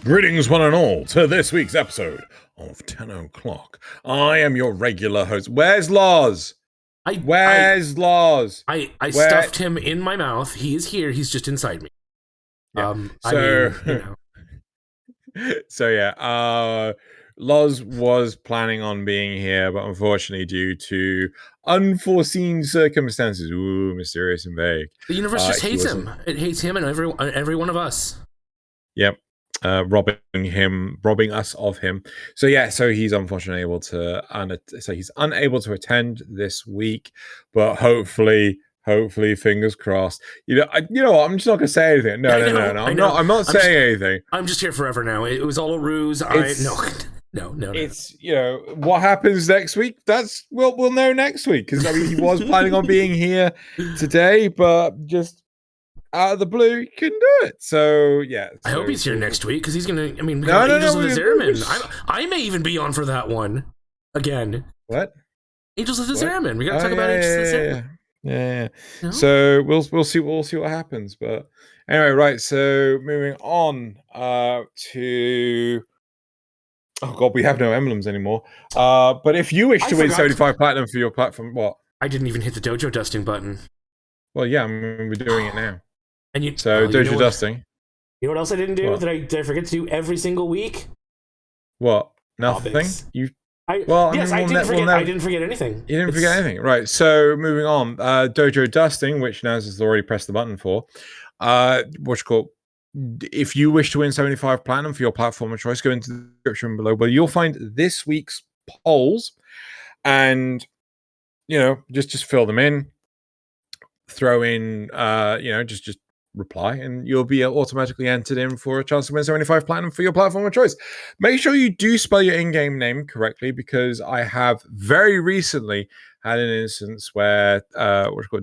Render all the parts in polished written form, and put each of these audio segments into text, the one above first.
Greetings, one and all, to this week's episode of Tenno Clock. I am your regular host. Where's LOZ? Where's LOZ? I stuffed him in my mouth. He is here. He's just inside me. Yeah. LOZ was planning on being here, but unfortunately, due to unforeseen circumstances, mysterious and vague, the universe just hates him. It hates him and every one of us. Yep. Robbing us of him. So he's unfortunately he's unable to attend this week, but hopefully, fingers crossed. You know what? I'm just not gonna say anything. No. I'm not saying anything. I'm just here forever now. It was all a ruse. No. It's what happens next week. We'll know next week, because he was planning on being here today, but just out of the blue, you can do it. So yeah. I hope he's here next week, because he's gonna. I mean, we got Angels of the Zeramin. I may even be on for that one again. What? Angels of the Zeramin. We gotta talk about Angels of the Zeramin. Yeah. No? So we'll see what happens. But anyway, right. So moving on to. Oh god, we have no emblems anymore. But if you wish to win 75 platinum for your platform, what? I didn't even hit the Dojo Dusting button. Well, yeah, I mean, we're doing it now. And Dojo Dusting. You know what else I didn't do? What? Did I forget to do every single week? What? Nothing? I didn't forget anything. You didn't forget anything. Right. So moving on. Dojo Dusting, which Naz has already pressed the button for. If you wish to win 75 platinum for your platform of choice, go into the description below, where you'll find this week's polls, and just fill them in. Throw in, just reply, and you'll be automatically entered in for a chance to win 75 platinum for your platform of choice. Make sure you do spell your in-game name correctly, because I have very recently had an instance where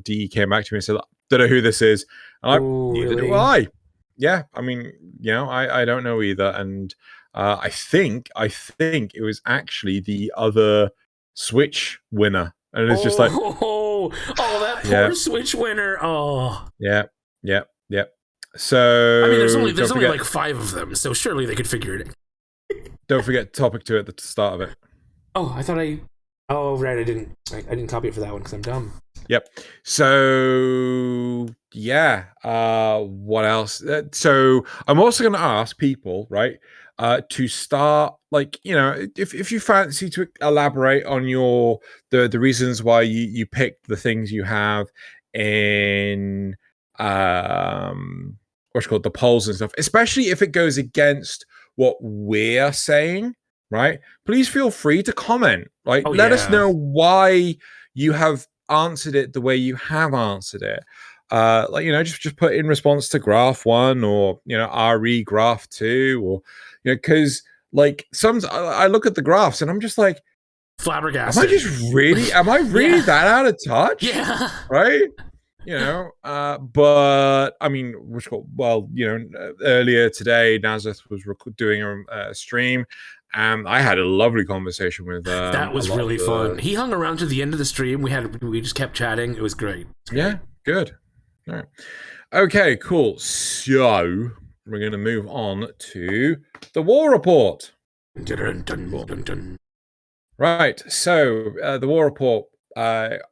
DE came back to me and said, "Don't know who this is," and neither do I. Yeah, I mean, I don't know either, and I think it was actually the other Switch winner, and it's just like. That poor Switch winner. Oh. Yeah. So I mean, there's only like 5 of them, so surely they could figure it out. Don't forget topic 2 at the start of it. Oh, I thought oh right, I didn't copy it for that one because I'm dumb. Yep. So yeah. What else? So I'm also going to ask people, right, to start, like, if you fancy to elaborate on the reasons why you picked the things you have in the polls and stuff, especially if it goes against what we're saying, right? Please feel free to comment. Like, let us know why you have answered it the way you have answered it. Just put in response to graph 1 or RE graph 2, or because like sometimes I look at the graphs and I'm just like flabbergasted. Am I really that out of touch? Yeah. Right? But I mean, earlier today Nasuth was doing a stream, and I had a lovely conversation with that was really fun. He hung around to the end of the stream. We just kept chatting. It was great. Yeah, good. All right. Okay, cool. So we're going to move on to the war report. Dun, dun, dun, dun. Right. So the war report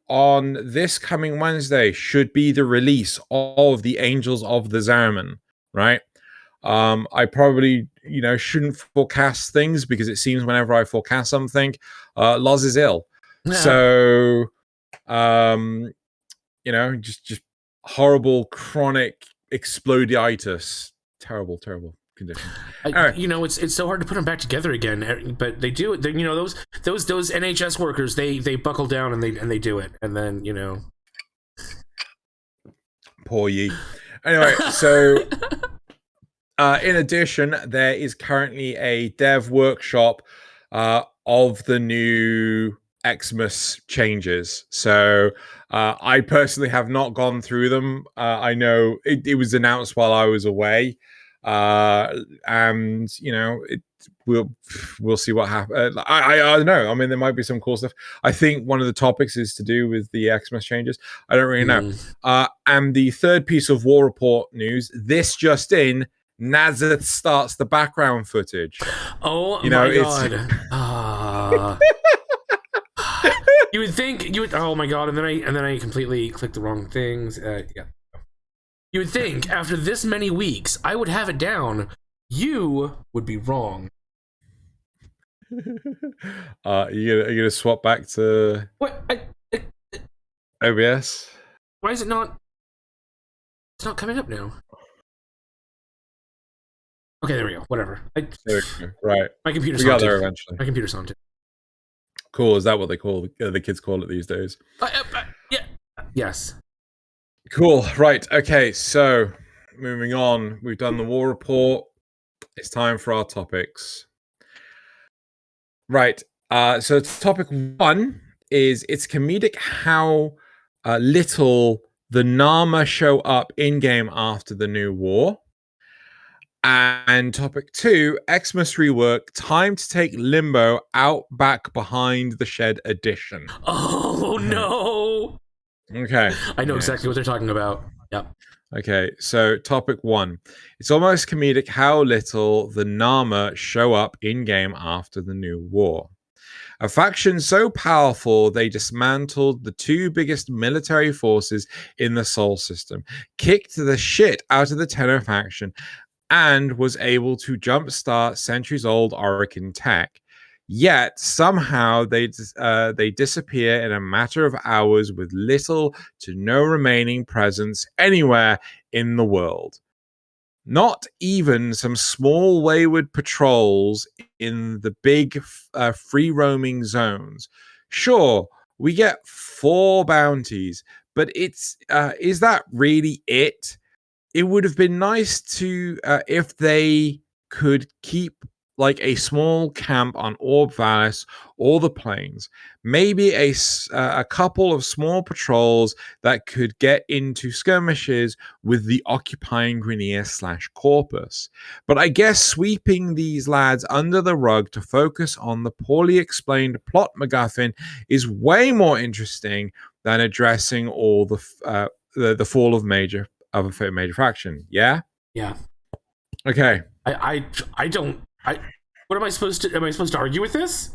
on this coming Wednesday should be the release of the Angels of the Zeramin. Right. I probably shouldn't forecast things, because it seems whenever I forecast something, LOZ is ill. Yeah. So just horrible chronic exploditis, terrible condition. It's so hard to put them back together again, but they do it. Those NHS workers, they buckle down and they do it, and then poor ye. Anyway, so in addition, there is currently a dev workshop of the new Xmas changes. So I personally have not gone through them. I know it was announced while I was away, and we'll see what happens. I don't know. I mean, there might be some cool stuff. I think one of the topics is to do with the Xmas changes. I don't really know. And the third piece of war report news, this just in, Nasuth starts the background footage. Oh You know, my it's- god. You would think you would. Oh my god! And then I completely clicked the wrong things. Yeah. You would think after this many weeks, I would have it down. You would be wrong. You gonna swap back to What? OBS? Why is it not? It's not coming up now. Okay, there we go. Whatever. There we go. Right. My computer's We got on there too. eventually. My computer's on too. Cool. Is that what they call the kids call it these days? Yeah. Yes. Cool. Right. Okay. So moving on, we've done the war report. It's time for our topics. Right. So topic 1 is it's comedic how little the Nama show up in game after the new war. And topic 2, Xmas rework, time to take Limbo out back behind the shed edition. Oh no. Okay. I know exactly what they're talking about. Yep. Okay, so topic 1. It's almost comedic how little the Nama show up in-game after the new war. A faction so powerful they dismantled the 2 biggest military forces in the Sol system, kicked the shit out of the Tenno faction, and was able to jumpstart centuries-old Orokin tech. Yet somehow they disappear in a matter of hours with little to no remaining presence anywhere in the world. Not even some small wayward patrols in the big free-roaming zones. Sure, we get 4 bounties, but is that really it? It would have been nice to if they could keep like a small camp on Orb Valis or the plains, maybe a couple of small patrols that could get into skirmishes with the occupying Grineer / Corpus. But I guess sweeping these lads under the rug to focus on the poorly explained plot MacGuffin is way more interesting than addressing all the fall of a major faction. Yeah. Okay. I don't. What am I supposed to? Am I supposed to argue with this?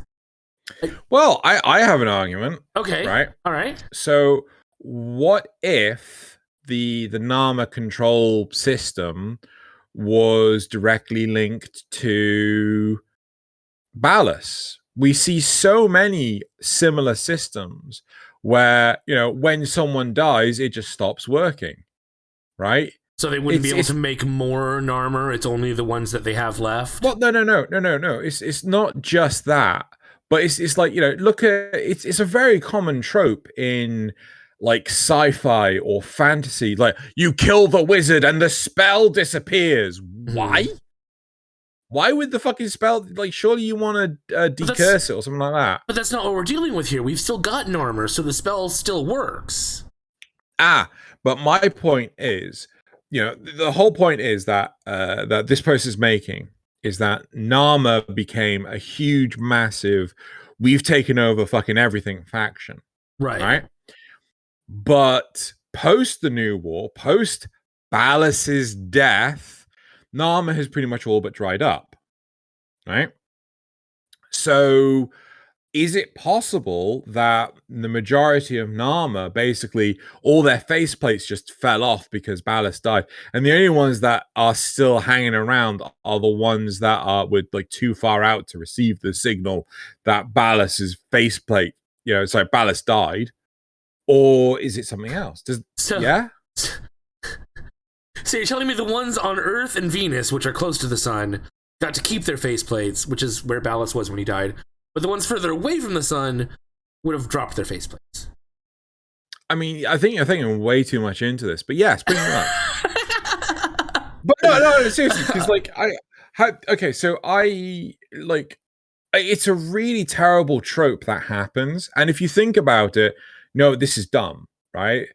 Well, I have an argument. Okay. Right. All right. So, what if the Nama control system was directly linked to Ballas? We see so many similar systems where, you know, when someone dies, it just stops working. Right? So they wouldn't be able to make more Narmer. It's only the ones that they have left. Well, no. It's not just that, but it's like, you know, look at it's a very common trope in like sci-fi or fantasy. Like you kill the wizard and the spell disappears. Why? Why would the fucking spell? Like, surely you want to decurse it or something like that. But that's not what we're dealing with here. We've still got Narmer, so the spell still works. But my point is, you know, the whole point is that that this post is making is that Nama became a huge, massive, we've taken over fucking everything faction. Right? But post the new war, post Ballas's death, Nama has pretty much all but dried up. Right? So is it possible that the majority of Nama, basically all their faceplates just fell off because Ballas died, and the only ones that are still hanging around are the ones that are with like too far out to receive the signal that Ballas's faceplate, you know, it's like Ballas died, or is it something else? Yeah. So you're telling me the ones on Earth and Venus, which are close to the sun, got to keep their faceplates, which is where Ballas was when he died. But the ones further away from the sun would have dropped their faceplates. I mean, I think you're thinking way too much into this, but yes, pretty much. But no, seriously, because like it's a really terrible trope that happens, and if you think about it, no, this is dumb, right?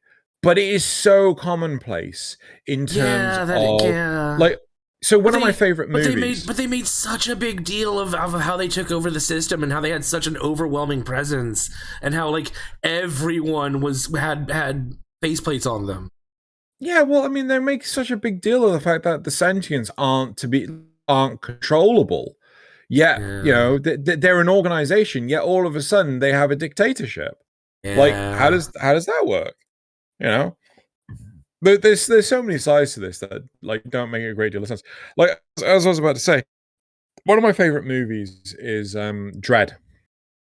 But it is so commonplace in terms of like. So one of my favorite movies. But they made such a big deal of how they took over the system and how they had such an overwhelming presence and how like everyone had faceplates on them. Yeah, well, I mean, they make such a big deal of the fact that the sentients aren't controllable. Yet, Yeah. they're an organization. Yet, all of a sudden, they have a dictatorship. Like, how Yeah. does that work? You know, but there's so many sides to this that like don't make a great deal of sense. Like, as I was about to say, one of my favorite movies is Dread,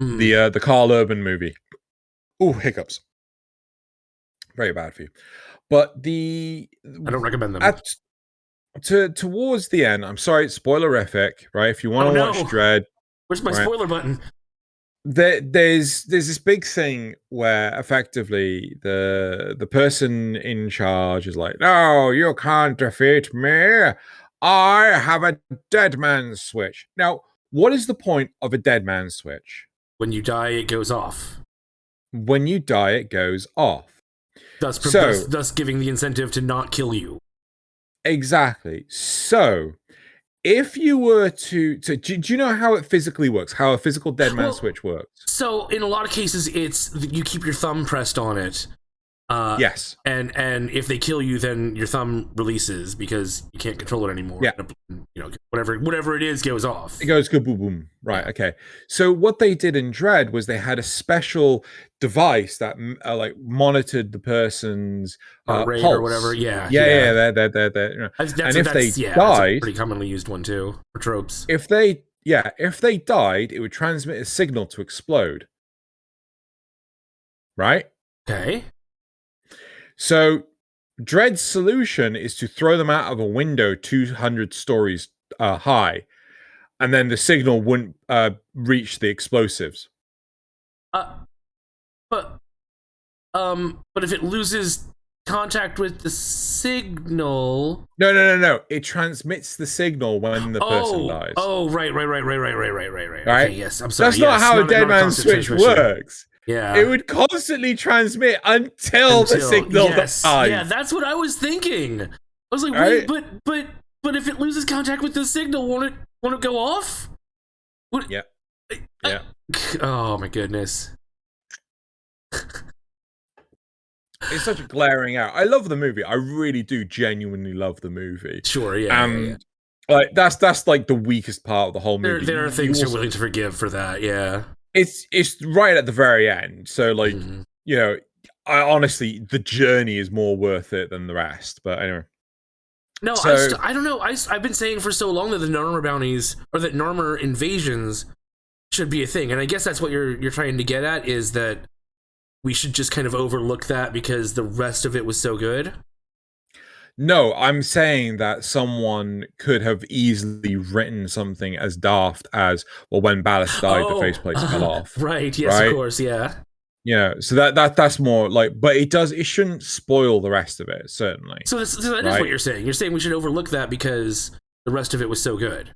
the Carl Urban movie. Ooh, hiccups. Very bad for you. But I don't recommend them. Towards the end, I'm sorry, spoilerific, right? If you want to watch Dread, where's my spoiler button? There's this big thing where effectively the person in charge is like, no, you can't defeat me. I have a dead man switch. Now, what is the point of a dead man switch? When you die, it goes off. When you die, it goes off. Thus giving the incentive to not kill you. Exactly. So, if you were to do you know how it physically works? How a physical dead man switch works? So, in a lot of cases, it's you keep your thumb pressed on it. Yes. And if they kill you, then your thumb releases because you can't control it anymore. Yeah. Whatever it is goes off. It goes boom, boom. Right. Okay. So what they did in Dread was they had a special device that like monitored the person's rate pulse or whatever. Yeah. They're and if they died, that's a pretty commonly used one too for tropes. If they died, it would transmit a signal to explode. Right. Okay. So, Dread's solution is to throw them out of a window 200 stories high, and then the signal wouldn't reach the explosives. But if it loses contact with the signal... No. It transmits the signal when the person dies. Oh, right. Okay, yes, I'm sorry. That's not how a dead man switch works. Yeah. It would constantly transmit until the signal dies. Yeah, that's what I was thinking. I was like, wait, but if it loses contact with the signal, won't it go off? Yeah. Oh my goodness. It's such a glaring out. I love the movie. I really do genuinely love the movie. Sure, yeah. Like that's like the weakest part of the whole movie. There are things you're willing to forgive for that, yeah. It's right at the very end. So like, I honestly, the journey is more worth it than the rest. But anyway. No, I don't know. I've been saying for so long that the Narmer bounties or that Narmer invasions should be a thing, and I guess that's what you're trying to get at, is that we should just kind of overlook that because the rest of it was so good. No, I'm saying that someone could have easily written something as daft as, well, when Ballast died, the faceplate fell off. Right, yes, right? Of course, yeah. Yeah, so that's more like, but it shouldn't spoil the rest of it, certainly. So that is what you're saying. You're saying we should overlook that because the rest of it was so good.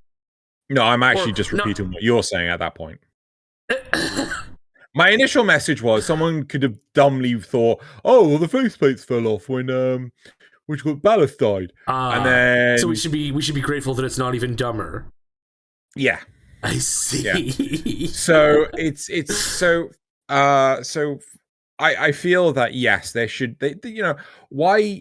No, I'm actually just repeating what you're saying at that point. My initial message was someone could have dumbly thought, oh, well, the faceplates fell off when Ballast died, and then so we should be grateful that it's not even dumber. Yeah, I see. Yeah. So so I feel that yes, there should why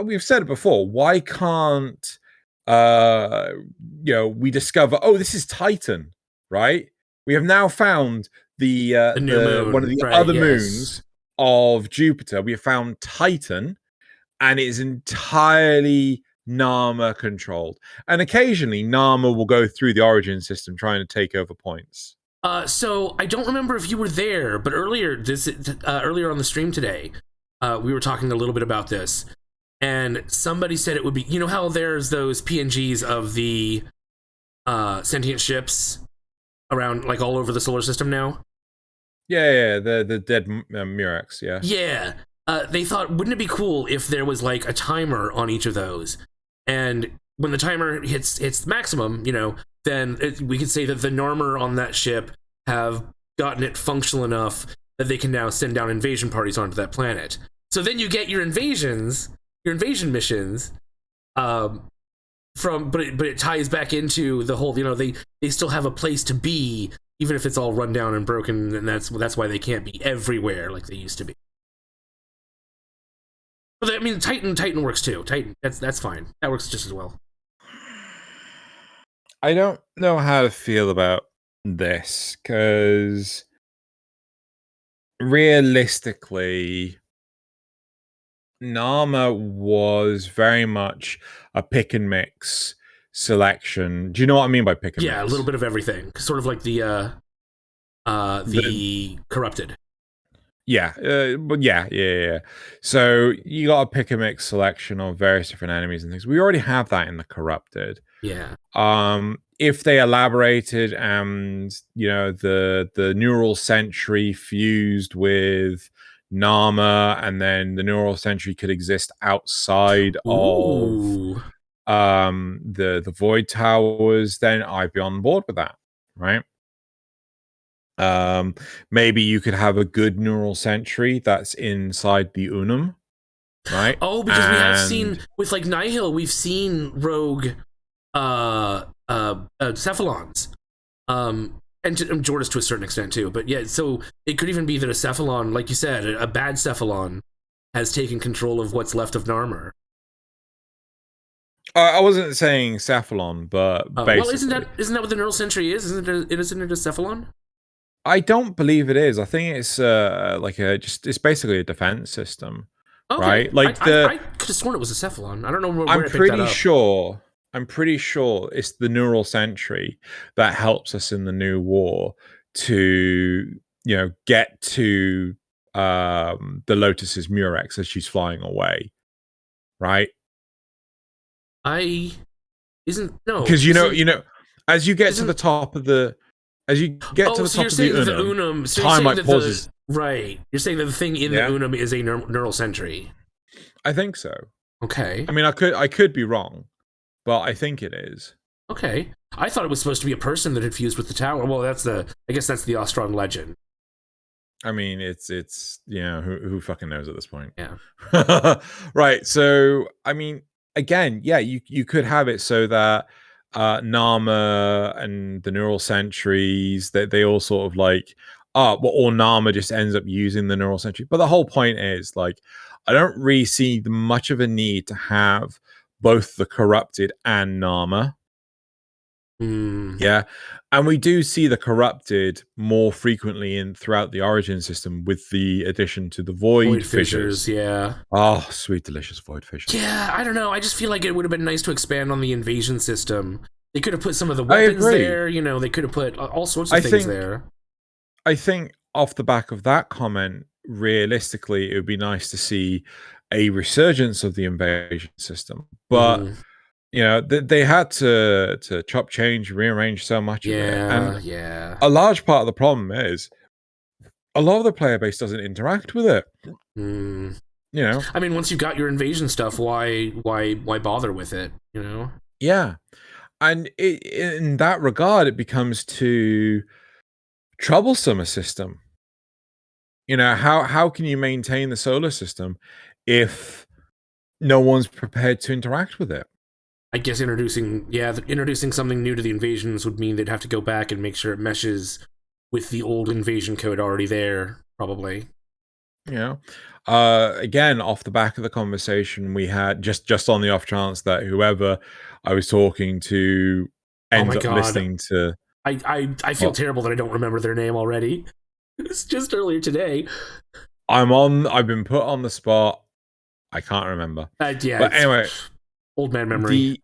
we've said it before. Why can't we discover? Oh, this is Titan, right? We have now found the new moon, one of the other moons of Jupiter. We have found Titan. And it is entirely Narmer controlled. And occasionally Narmer will go through the origin system trying to take over points. So I don't remember if you were there, but earlier on the stream today, we were talking a little bit about this. And somebody said it would be, you know how there's those PNGs of the sentient ships around, like, all over the solar system now? Yeah, the dead Murex, yeah. Yeah. They thought, wouldn't it be cool if there was like a timer on each of those, and when the timer hits maximum, then we could say that the Narmer on that ship have gotten it functional enough that they can now send down invasion parties onto that planet. So then you get your invasion missions, but it ties back into the whole, they still have a place to be even if it's all run down and broken, and that's why they can't be everywhere like they used to be. But I mean, Titan works too. Titan, that's fine. That works just as well. I don't know how to feel about this because realistically, Nama was very much a pick and mix selection. Do you know what I mean by pick and mix? Yeah, a little bit of everything. Sort of like the corrupted. Yeah, but yeah. So you got a pick and mix selection of various different enemies and things. We already have that in the corrupted. Yeah. If they elaborated and the neural sentry fused with Nama, and then the neural sentry could exist outside Ooh. of the void towers, then I'd be on board with that, right? Maybe you could have a good neural sentry that's inside the Unum, right? Oh, because we have seen with like Nihil, we've seen rogue cephalons. And Jordas to a certain extent too. But yeah, so it could even be that a cephalon, like you said, a bad cephalon has taken control of what's left of Narmer. I wasn't saying cephalon, but basically. Well, isn't that what the neural sentry is? Isn't it a cephalon? I don't believe it is. I think it's it's basically a defense system, okay. Right? Like I could have sworn it was a cephalon. I don't know where I'm I picked pretty that up. sure. I'm pretty sure it's the neural sentry that helps us in the new war to get to the Lotus's Murex as she's flying away, right? Because as you get to the top of the Unum, time like pauses. Right. You're saying that the thing in the Unum is a neural sentry. I think so. Okay. I mean, I could be wrong, but I think it is. Okay. I thought it was supposed to be a person that had fused with the tower. Well, I guess that's the Ostron legend. I mean, it's who fucking knows at this point. Yeah. Right. So, I mean, again, yeah, you could have it so that Nama and the neural sentries, they all sort of or Nama just ends up using the neural sentry. But the whole point is, like, I don't really see much of a need to have both the corrupted and Nama. Yeah. And we do see the corrupted more frequently throughout the origin system with the addition to the void fissures. Yeah. Oh, sweet, delicious void fissures. Yeah, I don't know. I just feel like it would have been nice to expand on the invasion system. They could have put some of the weapons there. They could have put all sorts of things there. I think off the back of that comment, realistically, it would be nice to see a resurgence of the invasion system. But they had to chop, change, rearrange so much of it. And a large part of the problem is a lot of the player base doesn't interact with it. I mean, once you've got your invasion stuff, why bother with it? Yeah, and in that regard, it becomes too troublesome a system. How can you maintain the solar system if no one's prepared to interact with it? I guess introducing something new to the invasions would mean they'd have to go back and make sure it meshes with the old invasion code already there, probably. Again, off the back of the conversation we had, just on the off chance that whoever I was talking to ends up listening to. I feel terrible that I don't remember their name already. It's just earlier today. I've been put on the spot. I can't remember. But anyway, old man memory.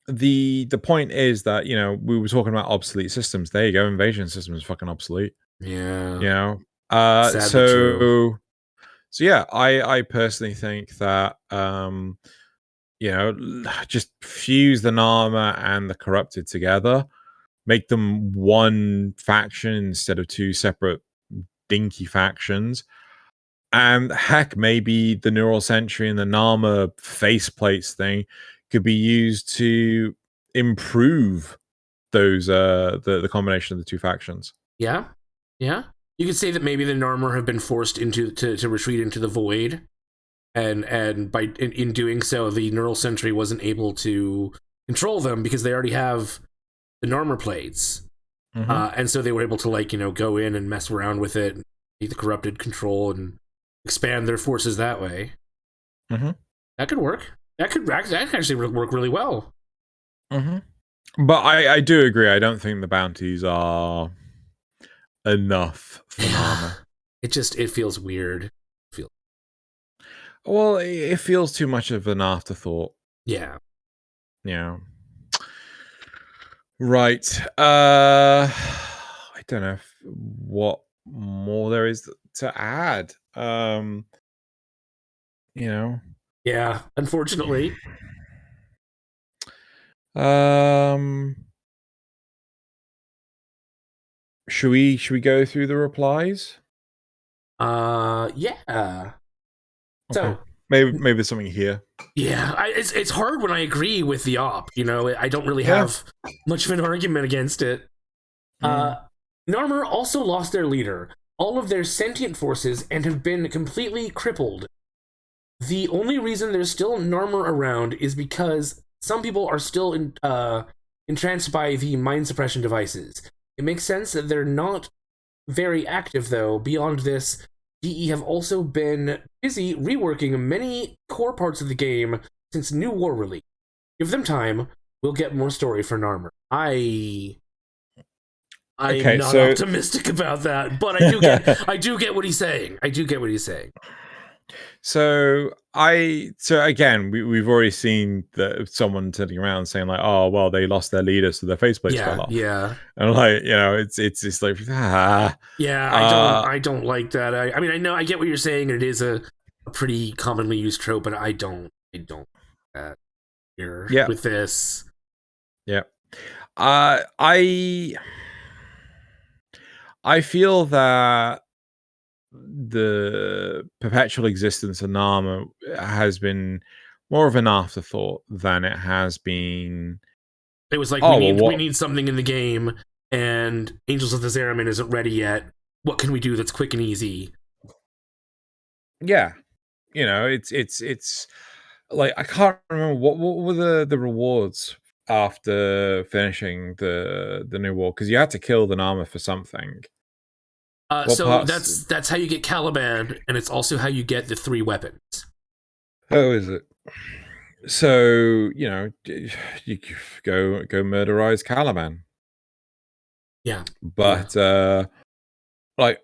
The point is that we were talking about obsolete systems. There you go. Invasion system is fucking obsolete. Yeah. So yeah, I personally think that just fuse the Nama and the corrupted together, make them one faction instead of two separate dinky factions. And heck, maybe the neural sentry and the Nama faceplates thing could be used to improve those the combination of the two factions. Yeah. You could say that maybe the Narmer have been forced to retreat into the void, and by in doing so, the neural sentry wasn't able to control them because they already have the Narmer plates, and so they were able to go in and mess around with it, take the corrupted control, and expand their forces that way. Mm-hmm. That could work. That could actually work really well. Mm-hmm. But I do agree. I don't think the bounties are enough for Nama. It feels weird. Well, it feels too much of an afterthought. Yeah. Yeah. Right. I don't know what more there is to add. Yeah, unfortunately. Should we go through the replies? Yeah. Okay. So maybe there's something here. Yeah, it's hard when I agree with the op. I don't really have much of an argument against it. Narmer also lost their leader, all of their sentient forces, and have been completely crippled. The only reason there's still Narmer around is because some people are still entranced by the mind suppression devices. It makes sense that they're not very active, though. Beyond this, DE have also been busy reworking many core parts of the game since New War release. Give them time, we'll get more story for Narmer. I'm not optimistic about that, but I do get what he's saying. So again, we've already seen that someone turning around saying like, oh well, they lost their leader, so their faceplates fell off. Yeah. And like, it's like Yeah, I don't like that. I mean, I get what you're saying, and it is a pretty commonly used trope, but I don't here with this. Yeah. I feel that the perpetual existence of Nama has been more of an afterthought than it has been. It was like, we need something in the game, and Angels of the Zeramin isn't ready yet. What can we do that's quick and easy? Yeah, it's like, I can't remember what were the rewards after finishing the New War, because you had to kill the Nama for something. So that's how you get Caliban, and it's also how you get the 3 weapons. Oh, is it? So, you go murderize Caliban. Yeah. But like,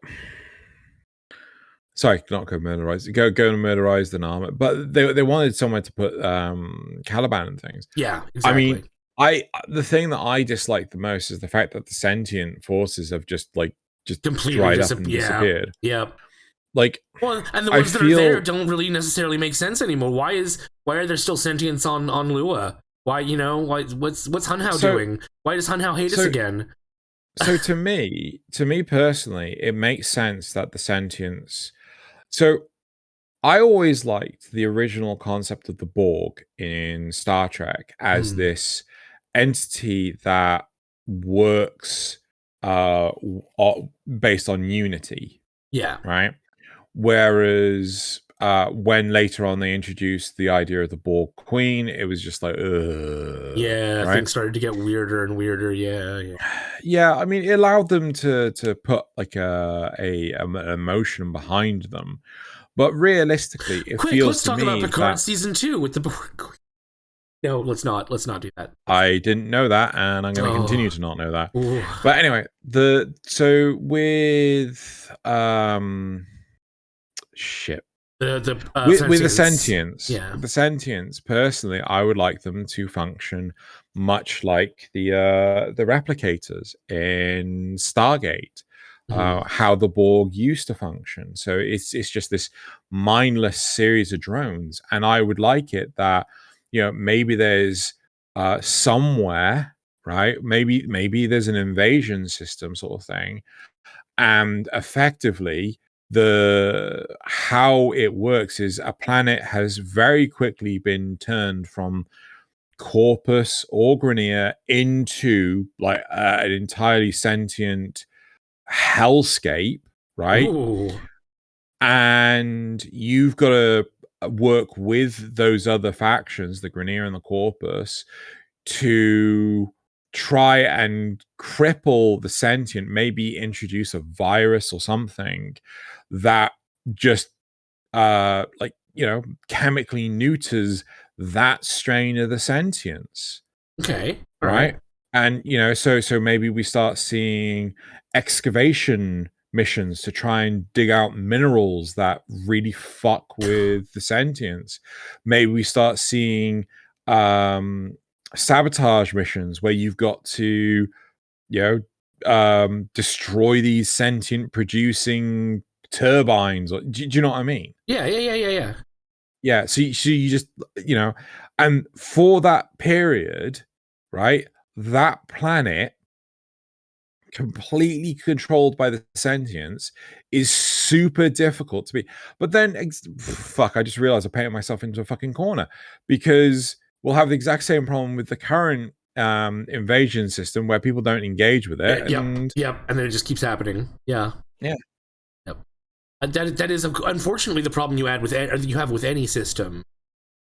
sorry, not go murderize. Go and murderize the Nama. But they wanted somewhere to put Caliban and things. Yeah, exactly. I mean, the thing that I dislike the most is the fact that the sentient forces have just completely dried up and disappeared. Yeah. Like, well, and the ones that are there don't really necessarily make sense anymore. Why are there still sentients on Lua? Why, what's Hunhao doing? Why does Hunhao hate us again? So to me personally, it makes sense that the sentients. So I always liked the original concept of the Borg in Star Trek as this entity that works based on unity. Yeah. Right. Whereas when later on they introduced the idea of the Borg Queen, it was just like, right? Things started to get weirder and weirder. Yeah. I mean, it allowed them to put like an emotion behind them, but realistically, it feels to me. Let's talk about Picard season 2 with the Borg Queen. No, let's not do that. I didn't know that, and I'm going to continue to not know that. Ooh. But anyway, so with shit. With the sentients, the sentients, personally, I would like them to function much like the replicators in Stargate, how the Borg used to function. So it's just this mindless series of drones, and I would like it that maybe there's somewhere, right? Maybe there's an invasion system sort of thing, and effectively how it works is a planet has very quickly been turned from Corpus or Grenier into like an entirely sentient hellscape, right? Ooh. And you've got to work with those other factions, the Grenier and the Corpus, to try and cripple the sentient, maybe introduce a virus or something that just chemically neuters that strain of the sentience. Okay. All right. And so maybe we start seeing excavation missions to try and dig out minerals that really fuck with the sentience. Maybe we start seeing sabotage missions where you've got to destroy these sentient producing turbines. Do you know what I mean? Yeah, so you just and for that period, right, that planet completely controlled by the sentience is super difficult to be. But then fuck, I just realized I painted myself into a fucking corner, because we'll have the exact same problem with the current invasion system where people don't engage with it. And then it just keeps happening. Yep. That is unfortunately the problem you have with any system,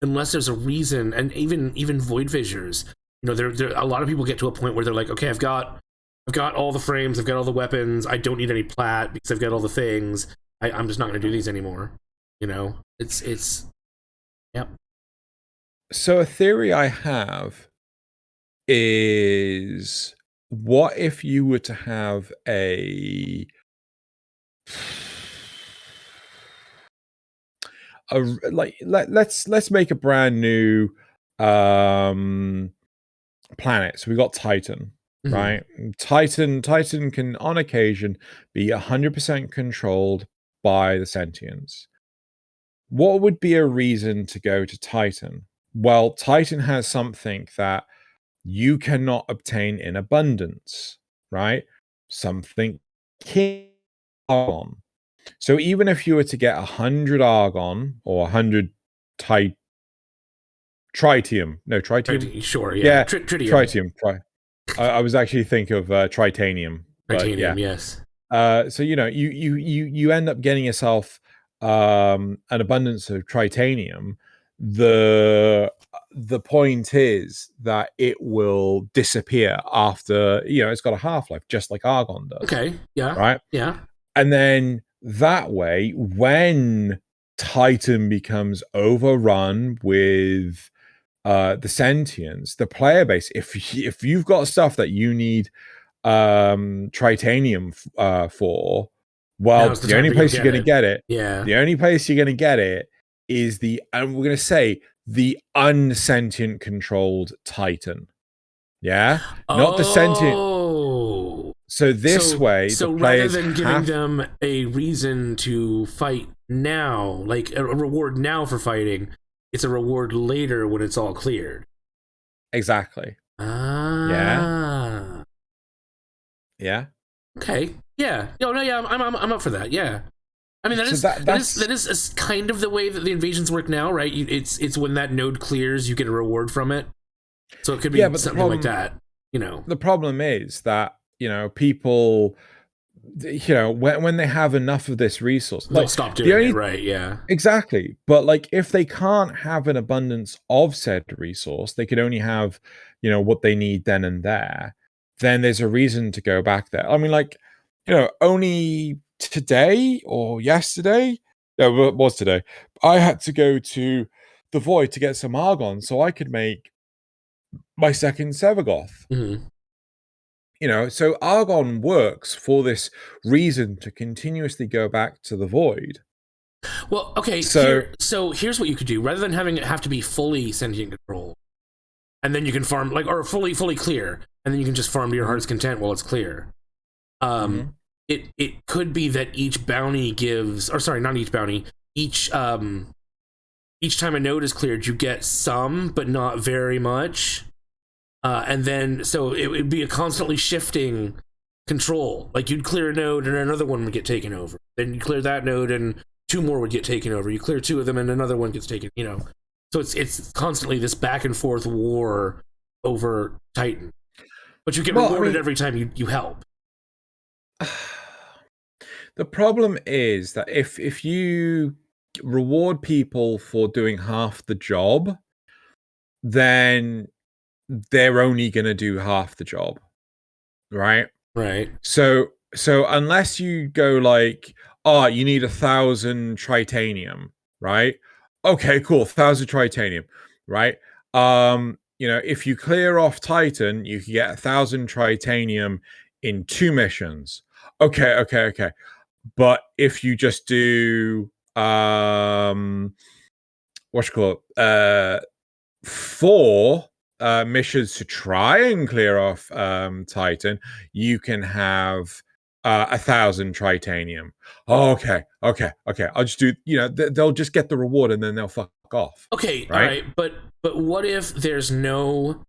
unless there's a reason. And even void fissures, there a lot of people get to a point where they're like, okay, I've got all the frames, I've got all the weapons, I don't need any plat because I've got all the things. I'm just not going to do these anymore. It's yep. So a theory I have is, what if you were to have let's make a brand new planet. So we got Titan, right? Titan can on occasion be 100% controlled by the sentience. What would be a reason to go to Titan? Well, Titan has something that you cannot obtain in abundance, right? Something argon. So even if you were to get 100 argon or 100 tritium. Sure, yeah. Tritium. I was actually thinking of tritanium. Titanium, yes. So you end up getting yourself an abundance of tritanium. The point is that it will disappear after, it's got a half-life just like argon does. Okay, yeah. Right? Yeah. And then that way, when Titan becomes overrun with the sentience, the player base, if you've got stuff that you need tritanium for, well, the only place you're going to get it, the only place you're going to get it is and we're going to say the unsentient controlled Titan. Not the sentient. So this way, so the players rather than giving them a reason to fight now, like a reward now for fighting, it's a reward later when it's all cleared. Exactly. Yeah. Okay. Yeah. I'm up for that. Yeah. I mean, that is kind of the way that the invasions work now, right? It's when that node clears, you get a reward from it. So it could be something like that. The problem is that people, when they have enough of this resource, they'll stop doing it, right? Yeah, exactly. But if they can't have an abundance of said resource, they could only have what they need then and there. Then there's a reason to go back there. I mean, only today or yesterday, no, it was today, I had to go to the Void to get some argon so I could make my second Sevagoth. So argon works for this reason to continuously go back to the Void. Well, okay, so here's what you could do. Rather than having it have to be fully sentient control, and then you can farm, or fully clear, and then you can just farm to your heart's content while it's clear. It could be that each bounty gives, or sorry, not each bounty, each time a node is cleared, you get some, but not very much. And then, so it would be a constantly shifting control. Like, you'd clear a node and another one would get taken over. Then you clear that node and two more would get taken over. You clear two of them and another one gets taken, So it's constantly this back and forth war over Titan. But you get rewarded every time you help. The problem is that if you reward people for doing half the job, then they're only going to do half the job, right? So unless you go you need 1,000 tritanium, right? Okay, cool. 1,000 tritanium, right? If you clear off Titan, you can get 1,000 tritanium in 2 missions. Okay. But if you just do what you call it, 4 missions to try and clear off Titan, you can have 1,000 tritanium. Okay. I'll just do. They'll just get the reward and then they'll fuck off. Okay, right? all right, but what if there's no?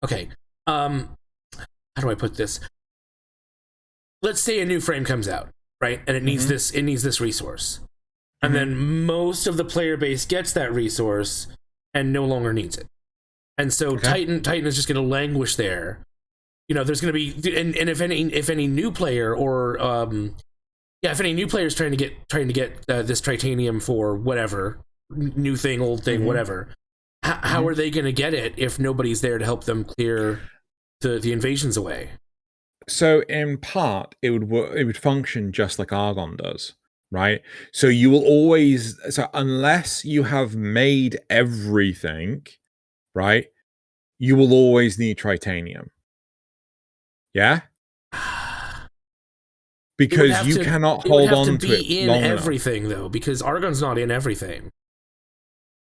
Okay, how do I put this? Let's say a new frame comes out, right, and it needs this resource, and then most of the player base gets that resource and no longer needs it, and so Titan is just going to languish there. There's going to be, and if any new player or if any new player is trying to get this tritanium for whatever new thing, old thing, whatever, how are they going to get it if nobody's there to help them clear the invasions away? So in part, it would function just like Argon does, right? So you will always, unless you have made everything, right, you will always need tritanium. Yeah? Because you cannot hold on to it in everything though, because Argon's not in everything.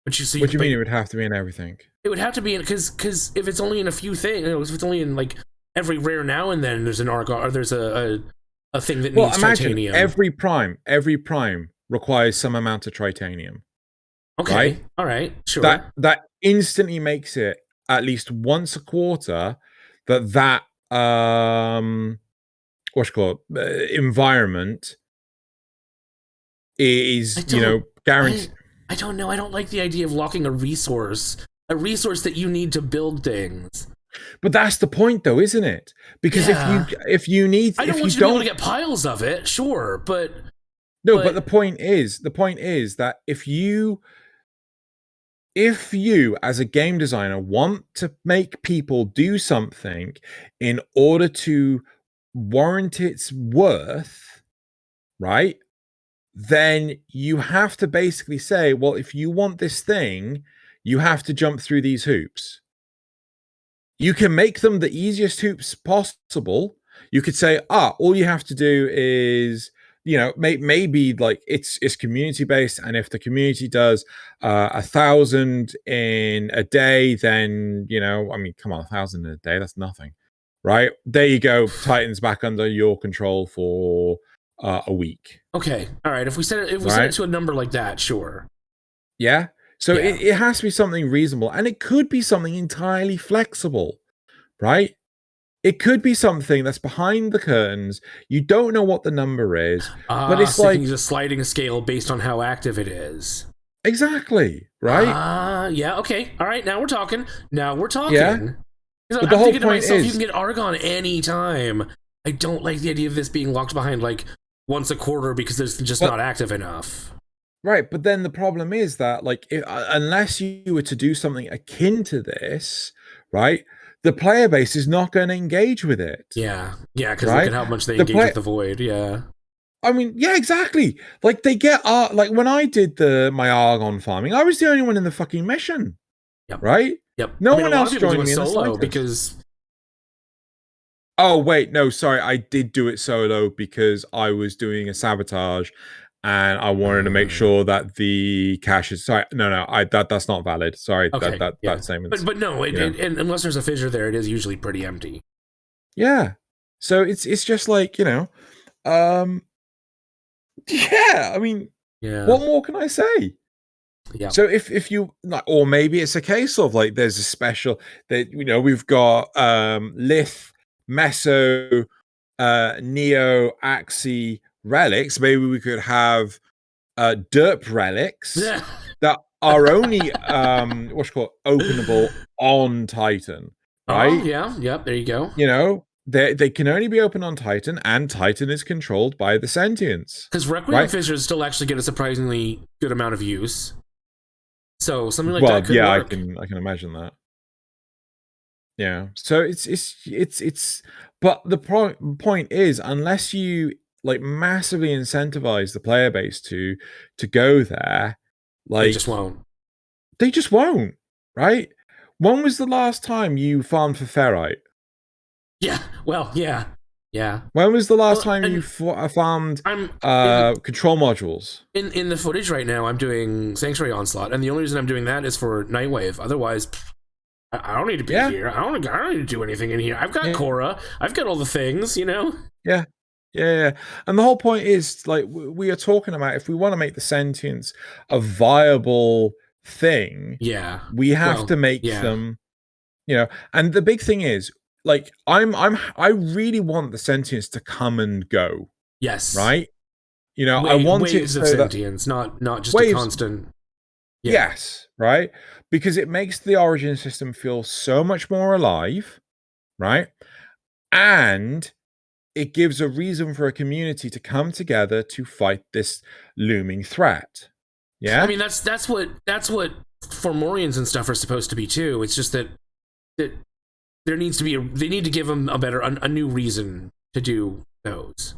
What do you mean it would have to be in everything? It would have to be in, because if it's only in a few things, if it's only in like every rare now and then, there's an Argon, or there's a thing that needs tritanium. Every prime requires some amount of tritanium. Okay, right? All right, sure. That instantly makes it at least once a quarter that environment is guaranteed. I don't know. I don't like the idea of locking a resource that you need to build things. But that's the point, though, isn't it? Because if you need, I don't want you to be able to get piles of it, sure, but but the point is that if you as a game designer want to make people do something in order to warrant its worth, right? Then you have to basically say, well, if you want this thing, you have to jump through these hoops. You can make them the easiest hoops possible. You could say, all you have to do is, maybe like it's community based, and if the community does 1,000 in a day, then come on, 1,000 in a day, that's nothing, right? There you go. Titan's back under your control for a week. Okay, all right. If we set it to a number like that, sure. Yeah. So it has to be something reasonable, and it could be something entirely flexible, right? It could be something that's behind the curtains. You don't know what the number is, but it's like a sliding scale based on how active it is. Exactly, right? Yeah. Okay. All right. Now we're talking. Yeah. But the whole point is, you can get Argon anytime. I don't like the idea of this being locked behind like once a quarter because it's just not active enough. Right, but then the problem is that, like, unless you were to do something akin to this, right, the player base is not going to engage with it. Yeah, because look at how much they engage with the Void. Yeah, I mean, yeah, exactly. Like they get like when I did my Argon farming, I was the only one in the fucking mission. Yep. Right. Yep. No one else joined me in the solo because. Oh wait, no, sorry, I did do it solo because I was doing a sabotage. And I wanted to make sure that the cache is sorry. No, that's not valid. Sorry, okay, that statement. But no, and unless there's a fissure there, it is usually pretty empty. Yeah, so it's just like yeah. I mean, what more can I say? Yeah. So if you like, or maybe it's a case of like there's a special that we've got Lith, Meso, Neo, Axie. Relics. Maybe we could have derp relics that are only openable on Titan, right? Oh, yeah, there you go. They can only be open on Titan, and Titan is controlled by the sentients. Because Requiem fissures still actually get a surprisingly good amount of use. So something like that could work. I can imagine that. Yeah. So it's but the point is, unless you like massively incentivize the player base to go there, They just won't. They just won't, right? When was the last time you farmed for ferrite? Yeah. Well, yeah. Yeah. When was the last time you farmed control modules? In the footage right now, I'm doing Sanctuary Onslaught, and the only reason I'm doing that is for Nightwave. Otherwise, I don't need to be here. I don't need to do anything in here. I've got Korra. I've got all the things, you know? Yeah. And the whole point is, like, we are talking about, if we want to make the sentience a viable thing, we have to make them, you know. And the big thing is, like, I really want the sentience to come and go. Yes. Right? You know, I want waves it of sentience, not just a constant. Yeah. Yes, right? Because it makes the origin system feel so much more alive, right? And it gives a reason for a community to come together to fight this looming threat. Yeah, I mean, that's what Formorians and stuff are supposed to be too. It's just that there needs to be they need to give them a new reason to do those,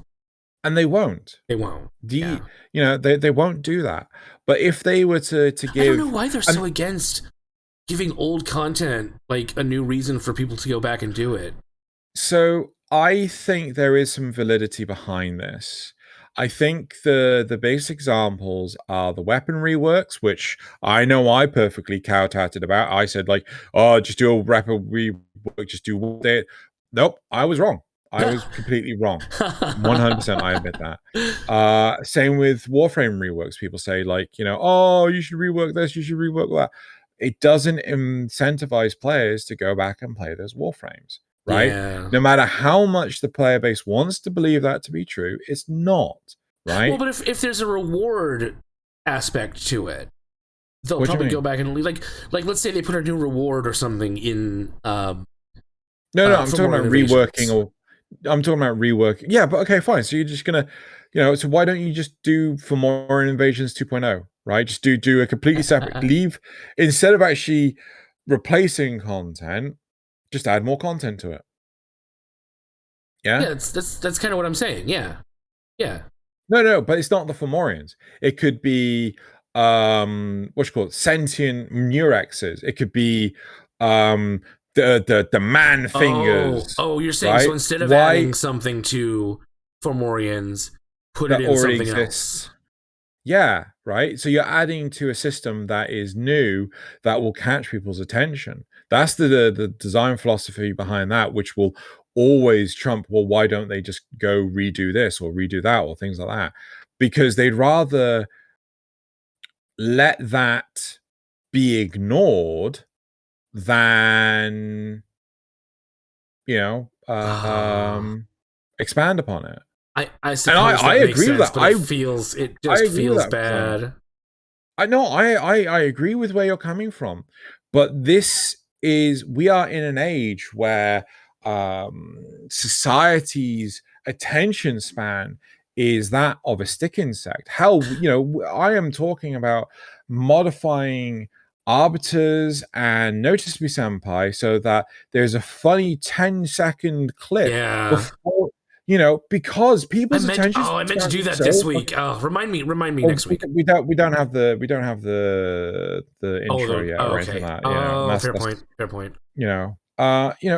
and they won't. They won't. You know, they won't do that. But if they were to give, I don't know why they're so against giving old content like a new reason for people to go back and do it. So I think there is some validity behind this. I think the basic examples are the weapon reworks, which I know I perfectly kowtowed about. I said, like, oh, just do a weapon rework, just do it. Nope, I was wrong. I was completely wrong. 100%, I admit that. Same with Warframe reworks. People say, like, you know, oh, you should rework this, you should rework that. It doesn't incentivize players to go back and play those Warframes. Right? Yeah. No matter how much the player base wants to believe that to be true, it's not, right? Well, but if there's a reward aspect to it, they'll probably go back and like let's say they put a new reward or something in. No, I'm talking about reworking, or I'm talking about reworking. Yeah, but okay, fine. So you're just gonna, you know, so why don't you just do for more invasions 2.0, right? Just do a completely separate leave instead of actually replacing content. Just add more content to it. Yeah, that's kind of what I'm saying. Yeah. No, but it's not the Fomorians. It could be what you call it, sentient Murexes. It could be the man fingers. Oh, you're saying, right? So instead of adding something to Fomorians, put it in something else. Yeah, right. So you're adding to a system that is new that will catch people's attention. That's the design philosophy behind that, which will always trump, well, why don't they just go redo this or redo that or things like that? Because they'd rather let that be ignored than, you know, expand upon it. I suppose I agree with that. It just feels bad. I know. I agree with where you're coming from, but we are in an age where society's attention span is that of a stick insect. Hell, you know, I am talking about modifying arbiters and Notice Me Senpai so that there's a funny 10-second clip before, you know, because people's attention. I meant to do that this week. Remind me next week. We don't have the intro yet or anything like that. Oh, fair point. You know,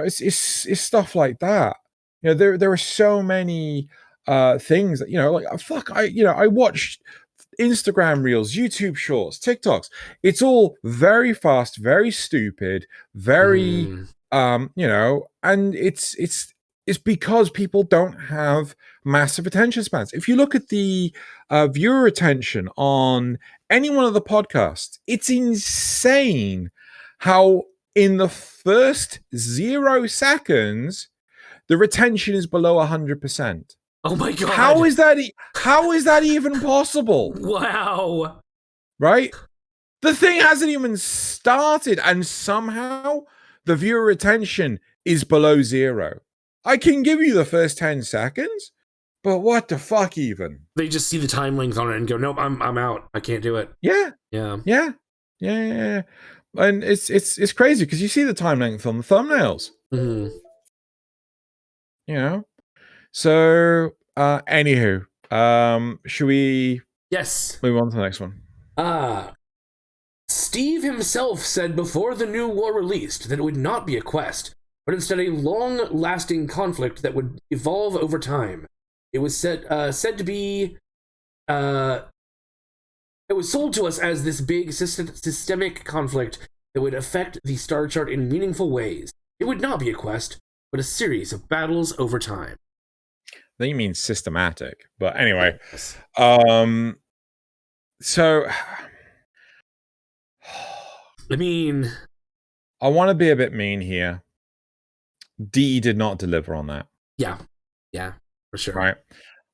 it's stuff like that. You know, there are so many things that, you know, like I watched Instagram reels, YouTube shorts, TikToks. It's all very fast, very stupid, very you know, and it's because people don't have massive attention spans. If you look at the viewer attention on any one of the podcasts, it's insane how in the first 0 seconds the retention is below 100%. Oh my god! How is that even possible? Wow! Right? The thing hasn't even started, and somehow the viewer retention is below 0. I can give you the first 10 seconds, but what the fuck even? They just see the time length on it and go, nope, I'm out. I can't do it. Yeah. And it's crazy because you see the time length on the thumbnails. Mm-hmm. You know? So, anywho, should we move on to the next one? Steve himself said before the new war released that it would not be a quest, but instead a long-lasting conflict that would evolve over time. It was said to be... it was sold to us as this big systemic conflict that would affect the star chart in meaningful ways. It would not be a quest, but a series of battles over time. I think you mean systematic, but anyway. Yes. So, I mean, I want to be a bit mean here. DE did not deliver on that. Yeah, for sure. Right.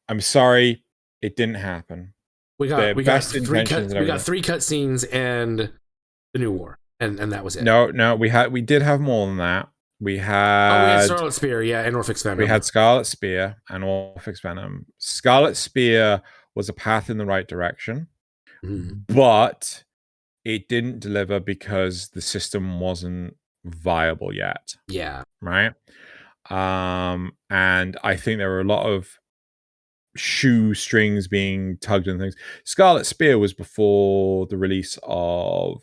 I'm sorry, it didn't happen. We got three cutscenes and the new war, and that was it. No, we did have more than that. We had Scarlet Spear, and Orphic Venom. We had Scarlet Spear and Orphic Venom. Scarlet Spear was a path in the right direction, but it didn't deliver because the system wasn't viable yet. Yeah. Right. And I think there were a lot of shoestrings being tugged and things. Scarlet Spear was before the release of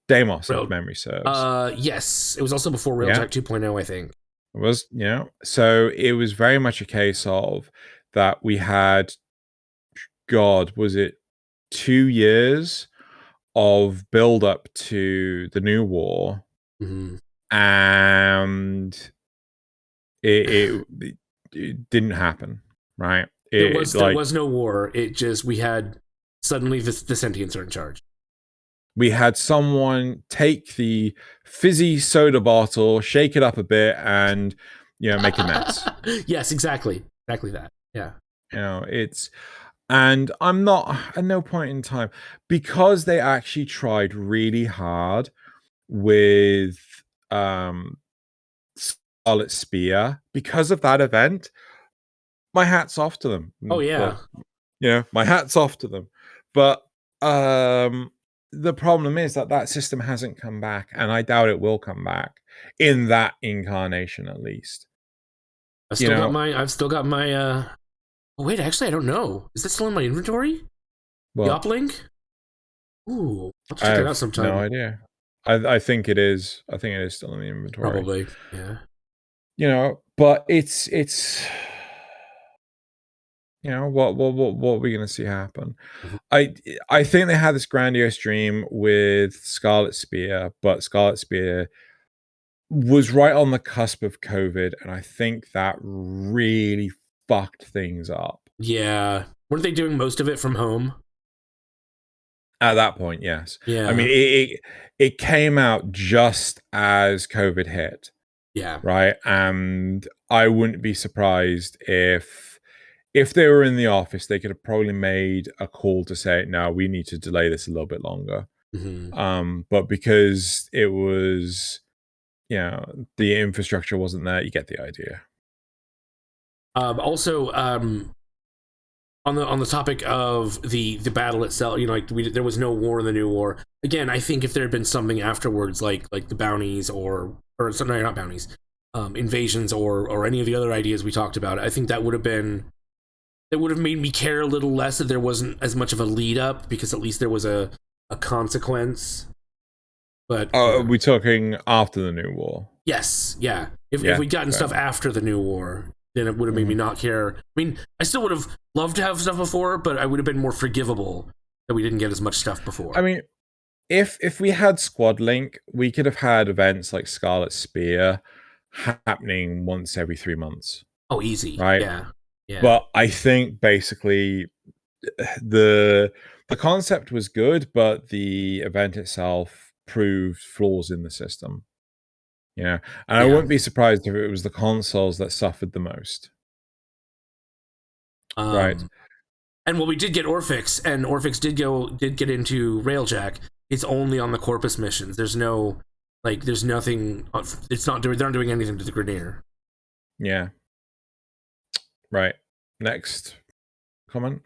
Deimos, if memory serves. Yes. It was also before Railjack 2.0, I think. It was, so it was very much a case of that we had, was it 2 years of build up to the new war, and it didn't happen, right? There was no war. It just, we had suddenly the sentients are in charge. We had someone take the fizzy soda bottle, shake it up a bit, and make a mess. Yes, exactly that. Yeah, and I'm not at no point in time, because they actually tried really hard with Scarlet Spear. Because of that event, my hat's off to them. Oh yeah, my hat's off to them. But the problem is that system hasn't come back, and I doubt it will come back in that incarnation, at least. I've still got my. Oh wait, actually, I don't know. Is that still in my inventory? The uplink? Ooh, I'll check it out sometime. No idea. I think it is. I think it is still in the inventory. Probably, yeah. But it's. What are we going to see happen? I think they had this grandiose dream with Scarlet Spear, but Scarlet Spear was right on the cusp of COVID, and I think that really fucked things up. Yeah. Weren't they doing most of it from home? At that point, yes. Yeah. I mean, it came out just as COVID hit. Yeah. Right? And I wouldn't be surprised if they were in the office, they could have probably made a call to say, no, we need to delay this a little bit longer. But because it was, the infrastructure wasn't there, you get the idea. Also, on the topic of the battle itself, there was no war in the new war. Again, I think if there had been something afterwards, like the bounties or sorry, not bounties, invasions or any of the other ideas we talked about, I think that would have made me care a little less that there wasn't as much of a lead up, because at least there was a consequence. But are we talking after the new war? Yes, yeah. If we'd gotten stuff after the new war, then it would have made me not care. I mean, I still would have loved to have stuff before, but I would have been more forgivable that we didn't get as much stuff before. I mean, if we had Squad Link, we could have had events like Scarlet Spear happening once every 3 months. Oh, easy. Right? Yeah. But I think basically the concept was good, but the event itself proved flaws in the system. And I wouldn't be surprised if it was the consoles that suffered the most. Right. And we did get Orphix, and Orphix did get into Railjack. It's only on the Corpus missions. There's no there's nothing. They're not doing anything to the Grineer. Yeah. Right. Next comment.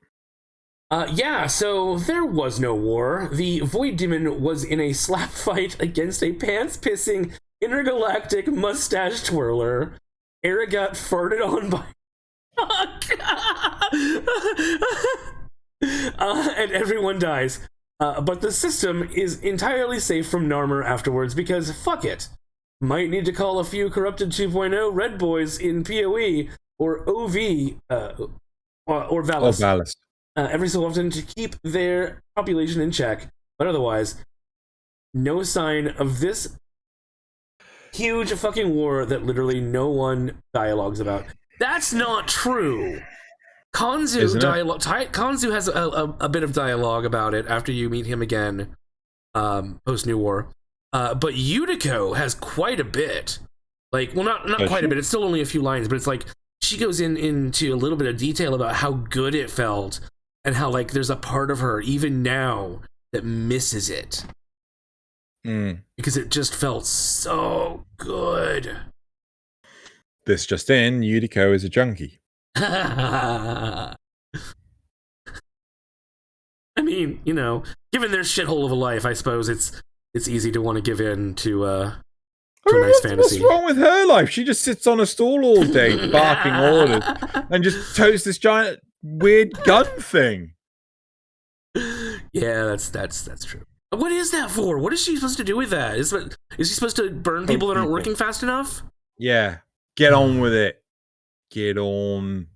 So there was no war. The Void Demon was in a slap fight against a pants-pissing intergalactic mustache twirler. Era got farted on by... and everyone dies. But the system is entirely safe from Narmer afterwards because fuck it. Might need to call a few Corrupted 2.0 Red Boys in PoE or OV or Valis. Or Valis. Every so often to keep their population in check. But otherwise, no sign of this huge fucking war that literally no one dialogues about. That's not true. Kanzu has a bit of dialogue about it after you meet him again, post New War. But Yuriko has quite a bit. Like, well, not quite a bit. It's still only a few lines, but it's like she goes into a little bit of detail about how good it felt and how like there's a part of her even now that misses it because it just felt so good. This just in: Yuriko is a junkie. I mean, you know, given their shithole of a life, I suppose it's easy to want to give in to a nice fantasy. What's wrong with her life? She just sits on a stool all day, barking orders, and just totes this giant weird gun thing. Yeah, that's true. What is that for? What is she supposed to do with that? Is she supposed to burn people that aren't working fast enough? Yeah, get on with it. Get on.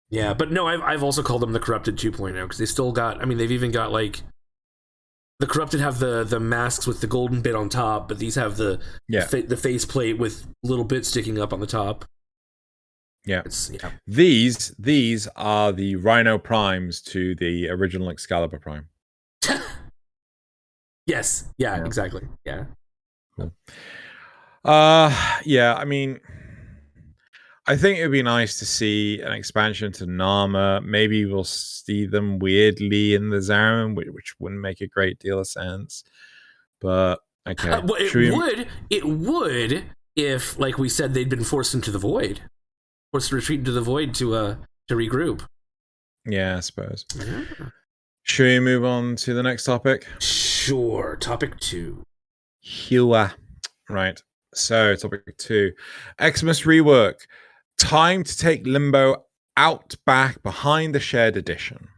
Yeah, but no, I've also called them the Corrupted 2.0 because they still got. I mean, they've even got like the Corrupted have the masks with the golden bit on top, but these have the face plate with little bits sticking up on the top. Yeah. These are the Rhino Primes to the original Excalibur Prime. Yes. Yeah. Exactly. Yeah. Cool. Yeah. I mean, I think it would be nice to see an expansion to Nama. Maybe we'll see them weirdly in the zone, which wouldn't make a great deal of sense. But okay, well, it would if, like we said, they'd been forced into the void, forced to retreat into the void to regroup. Yeah, I suppose. Yeah. Should we move on to the next topic? Sure. Topic 2. Hua. Right. So, topic 2. Xmas rework. Time to take Limbo out back behind the shared edition.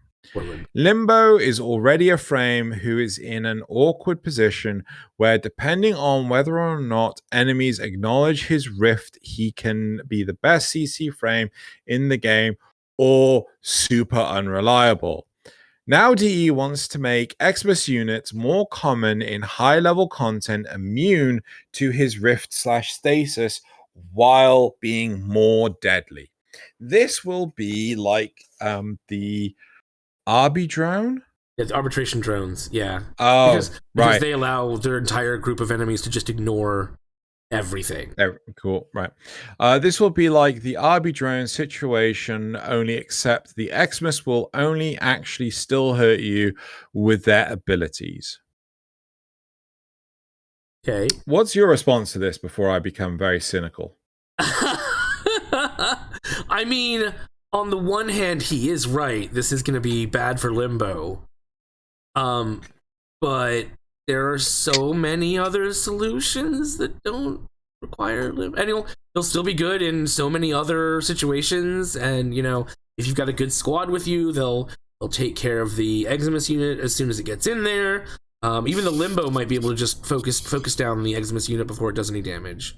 Limbo is already a frame who is in an awkward position where, depending on whether or not enemies acknowledge his rift, he can be the best CC frame in the game or super unreliable. Now DE wants to make Xmas units more common in high-level content, immune to his rift/stasis while being more deadly. This will be like the Arby drone? It's arbitration drones, yeah. Oh, because they allow their entire group of enemies to just ignore everything. Cool, right. This will be like the Arby drone situation, only except the Xmas will only actually still hurt you with their abilities. Okay. What's your response to this before I become very cynical? I mean, on the one hand, he is right. This is going to be bad for Limbo. But there are so many other solutions that don't require Limbo. And he'll still be good in so many other situations. And, you know, if you've got a good squad with you, they'll take care of the Xmas unit as soon as it gets in there. Even the Limbo might be able to just focus down the Xmas unit before it does any damage.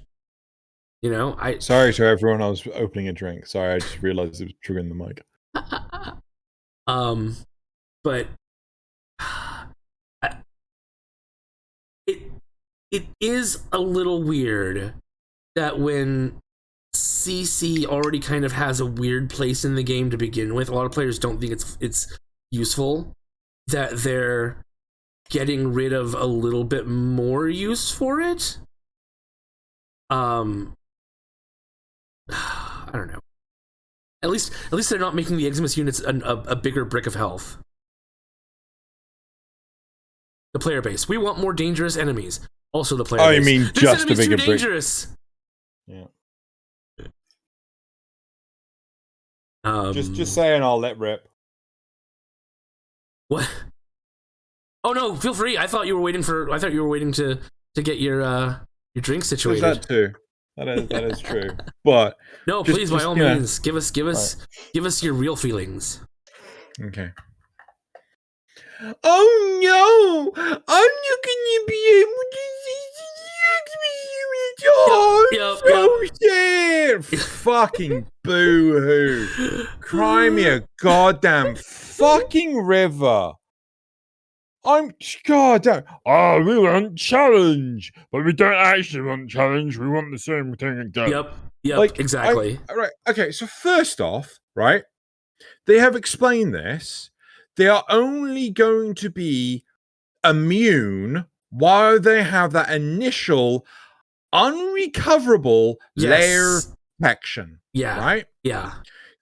You know, Sorry to everyone, I was opening a drink. Sorry, I just realized it was triggering the mic. But it is a little weird that when CC already kind of has a weird place in the game to begin with, a lot of players don't think it's useful, that they're getting rid of a little bit more use for it. I don't know. At least they're not making the Xmas units a bigger brick of health. The player base. We want more dangerous enemies. Also the player base. You mean this just a bigger too dangerous. Brick. Yeah. Just saying, I'll let rip. What? Oh no, feel free. I thought you were waiting to get your drink situated. There's that too. That is true. But no, please, by all means, give us your real feelings. Okay. Oh no! I'm not gonna be able to see the Xmas. Oh, so sad. Fucking boo-hoo. Cry me a goddamn fucking river. God. Oh, we want challenge, but we don't actually want challenge. We want the same thing again. Yep, exactly. Right. Okay, so first off, right, they have explained this. They are only going to be immune while they have that initial unrecoverable layer protection. Yeah. Right? Yeah.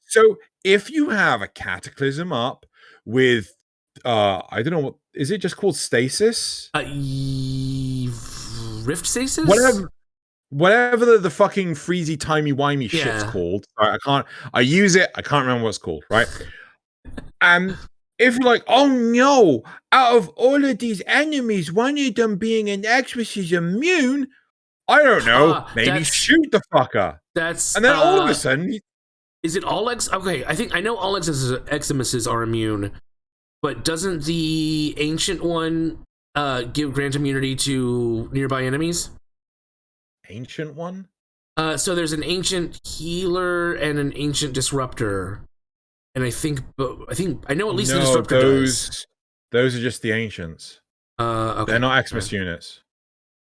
So if you have a cataclysm up with I don't know what is it just called stasis? Rift stasis? Whatever the fucking freezy timey-wimey shit's called. I use it, I can't remember what it's called, right? And if you're like, oh no, out of all of these enemies, one of them being an Xmas is immune, I don't know, maybe shoot the fucker. And then all of a sudden... Is it all Okay, I know all Xmas are immune, but doesn't the ancient one grant immunity to nearby enemies? Ancient one? So there's an ancient healer and an ancient disruptor. And I know at least the disruptor does. Those are just the ancients. Okay. They're not Xmas units.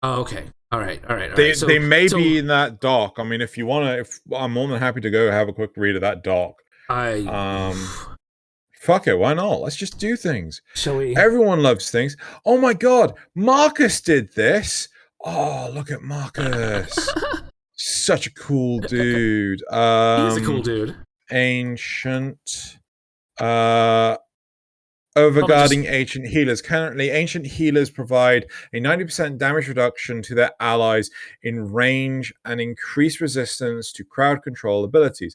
Oh, okay. All right. They may be in that doc. I mean, if you want to, I'm more than happy to go have a quick read of that doc. Fuck it, why not? Let's just do things. Shall we? Everyone loves things. Oh my god, Marcus did this. Oh, look at Marcus. Such a cool dude. He's a cool dude. Ancient overguarding ancient healers. Currently, ancient healers provide a 90% damage reduction to their allies in range and increased resistance to crowd control abilities.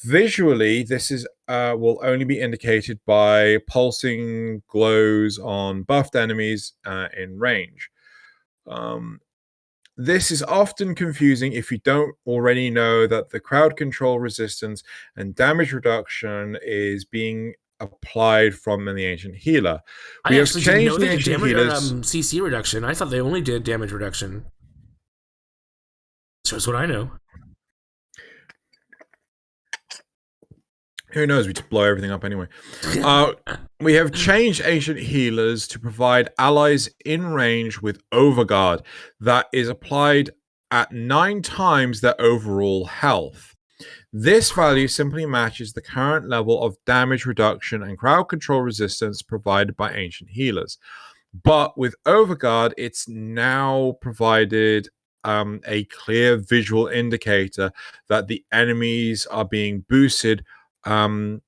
Visually, this is will only be indicated by pulsing glows on buffed enemies in range. This is often confusing if you don't already know that the crowd control resistance and damage reduction is being applied from the ancient healer. I actually didn't know they did damage CC reduction. I thought they only did damage reduction. Shows what I know. Who knows? We just blow everything up anyway. We have changed ancient healers to provide allies in range with overguard that is applied at 9 times their overall health. This value simply matches the current level of damage reduction and crowd control resistance provided by ancient healers. But with overguard, it's now provided a clear visual indicator that the enemies are being boosted being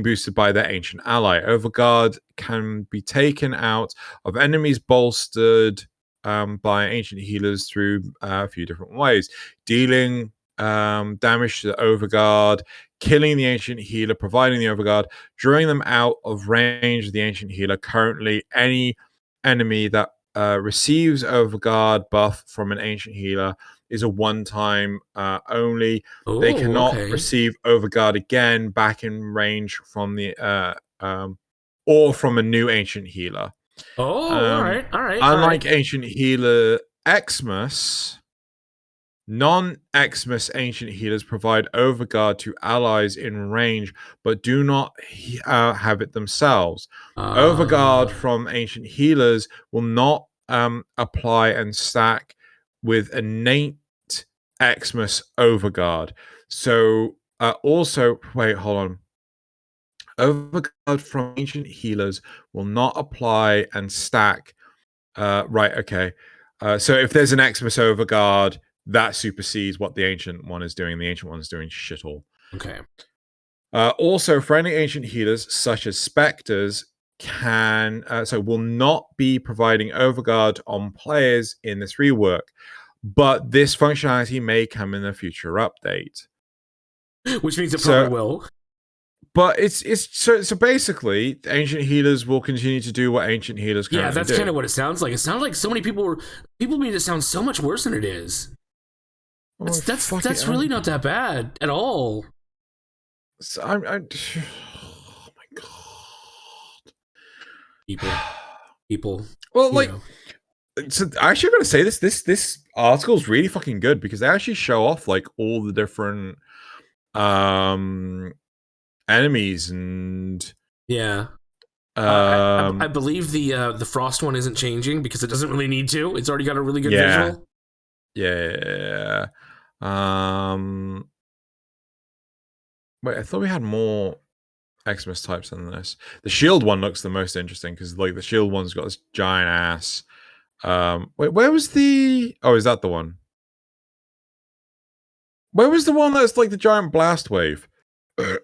boosted by their ancient ally. Overguard can be taken out of enemies bolstered by ancient healers through a few different ways. Dealing damage to the overguard, killing the ancient healer, providing the overguard, drawing them out of range of the ancient healer. Currently, any enemy that receives overguard buff from an ancient healer is a one-time only. Ooh, they cannot receive overguard again back in range from the or from a new ancient healer. All right. Unlike ancient healer Xmas, non-Xmas ancient healers provide overguard to allies in range, but do not have it themselves. Overguard from ancient healers will not apply and stack with innate Xmas overguard. So also, wait, hold on. Overguard from ancient healers will not apply and stack. Right, okay. So if there's an Xmas overguard, that supersedes what the ancient one is doing. The ancient one is doing shit all. Okay. Also, for any ancient healers, such as specters, will not be providing overguard on players in this rework, but this functionality may come in a future update. Which means it probably will. But it's so basically, ancient healers will continue to do what ancient healers currently do. Yeah, that's kind of what it sounds like. It sounds like so many people made it sound so much worse than it is. That's really not that bad at all. So oh my god. people. Well, like, so I actually got to say this article is really fucking good because they actually show off like all the different enemies and I believe the frost one isn't changing because it doesn't really need to. It's already got a really good visual. Yeah. Wait, I thought we had more Xmas types than this. The shield one looks the most interesting because like the shield one's got this giant ass. Wait, where was the? Oh, is that the one? Where was the one that's like the giant blast wave? That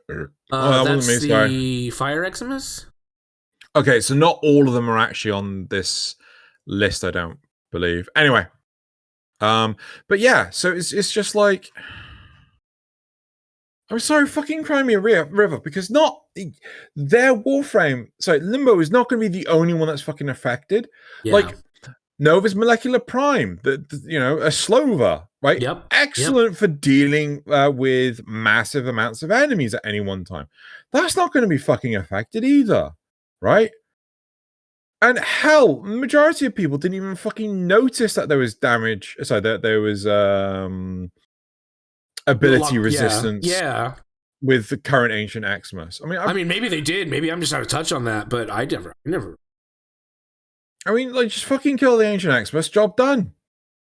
that's me, the Fire Xmas. Okay, so not all of them are actually on this list, I don't believe. Anyway, but yeah, so it's just like, I'm sorry, fucking Crimea River, because not their Warframe. Sorry, Limbo is not going to be the only one that's fucking affected. Yeah. Like Nova's Molecular Prime, a Slover, right? Yep. Excellent for dealing with massive amounts of enemies at any one time. That's not going to be fucking affected either, right? And hell, majority of people didn't even fucking notice that there was damage. Sorry, that there was ability resistance. Yeah. With the current Ancient Xmas. I mean, maybe they did. Maybe I'm just out of touch on that, but I never. I mean, like, just fucking kill the Ancient Xmas. Job done.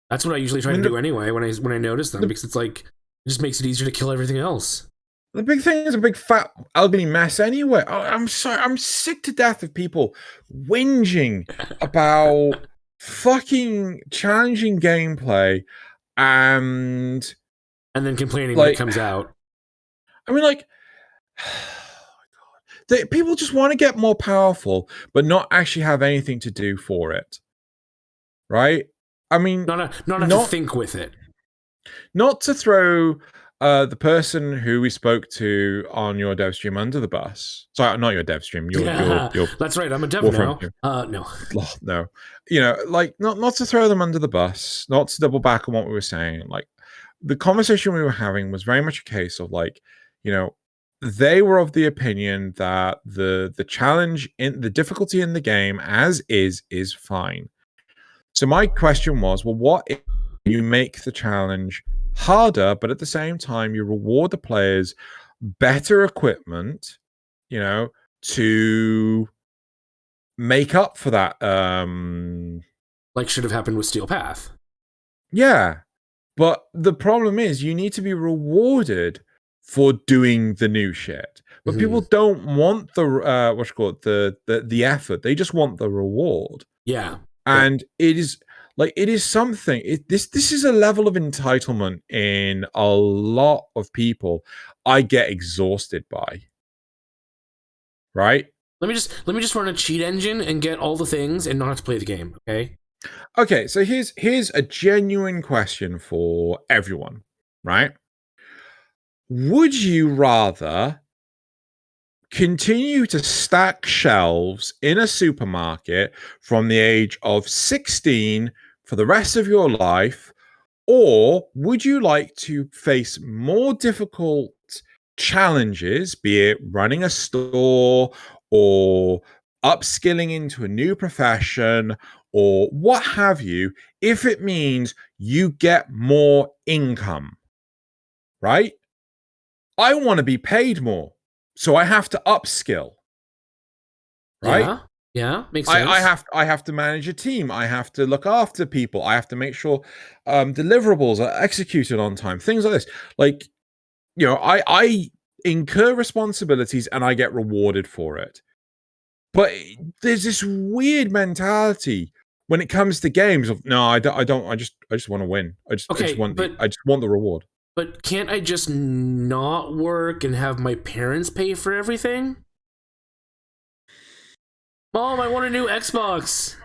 That's what I usually try to do anyway when I notice them, because it's like, it just makes it easier to kill everything else. The big thing is a big fat ugly mess anyway. I'm sorry. I'm sick to death of people whinging about fucking challenging gameplay and then complaining when it comes out. I mean, like, people just want to get more powerful, but not actually have anything to do for it, right? I mean, not to think with it. Not to throw the person who we spoke to on your dev stream under the bus. Sorry, not your dev stream. Your that's right. I'm a dev now. No. No. Like, not to throw them under the bus, not to double back on what we were saying. Like, the conversation we were having was very much a case of like, they were of the opinion that the challenge in the difficulty in the game as is fine. So my question was, well, what if you make the challenge harder, but at the same time you reward the players better equipment, to make up for that? Like should have happened with Steel Path. Yeah. But the problem is you need to be rewarded for doing the new shit. But people don't want the the effort. They just want the reward. Yeah. And it is something. This is a level of entitlement in a lot of people I get exhausted by. Right? Let me just run a cheat engine and get all the things and not have to play the game, okay? Okay, so here's a genuine question for everyone, right? Would you rather continue to stack shelves in a supermarket from the age of 16 for the rest of your life, or would you like to face more difficult challenges, be it running a store or upskilling into a new profession or what have you, if it means you get more income, right? I want to be paid more, so I have to upskill, right? Yeah, makes sense. I have to manage a team. I have to look after people. I have to make sure deliverables are executed on time. Things like this. Like, I incur responsibilities and I get rewarded for it. But there's this weird mentality when it comes to games of no, I don't. I just want to win. I just want the reward. But can't I just not work and have my parents pay for everything? Mom, I want a new Xbox.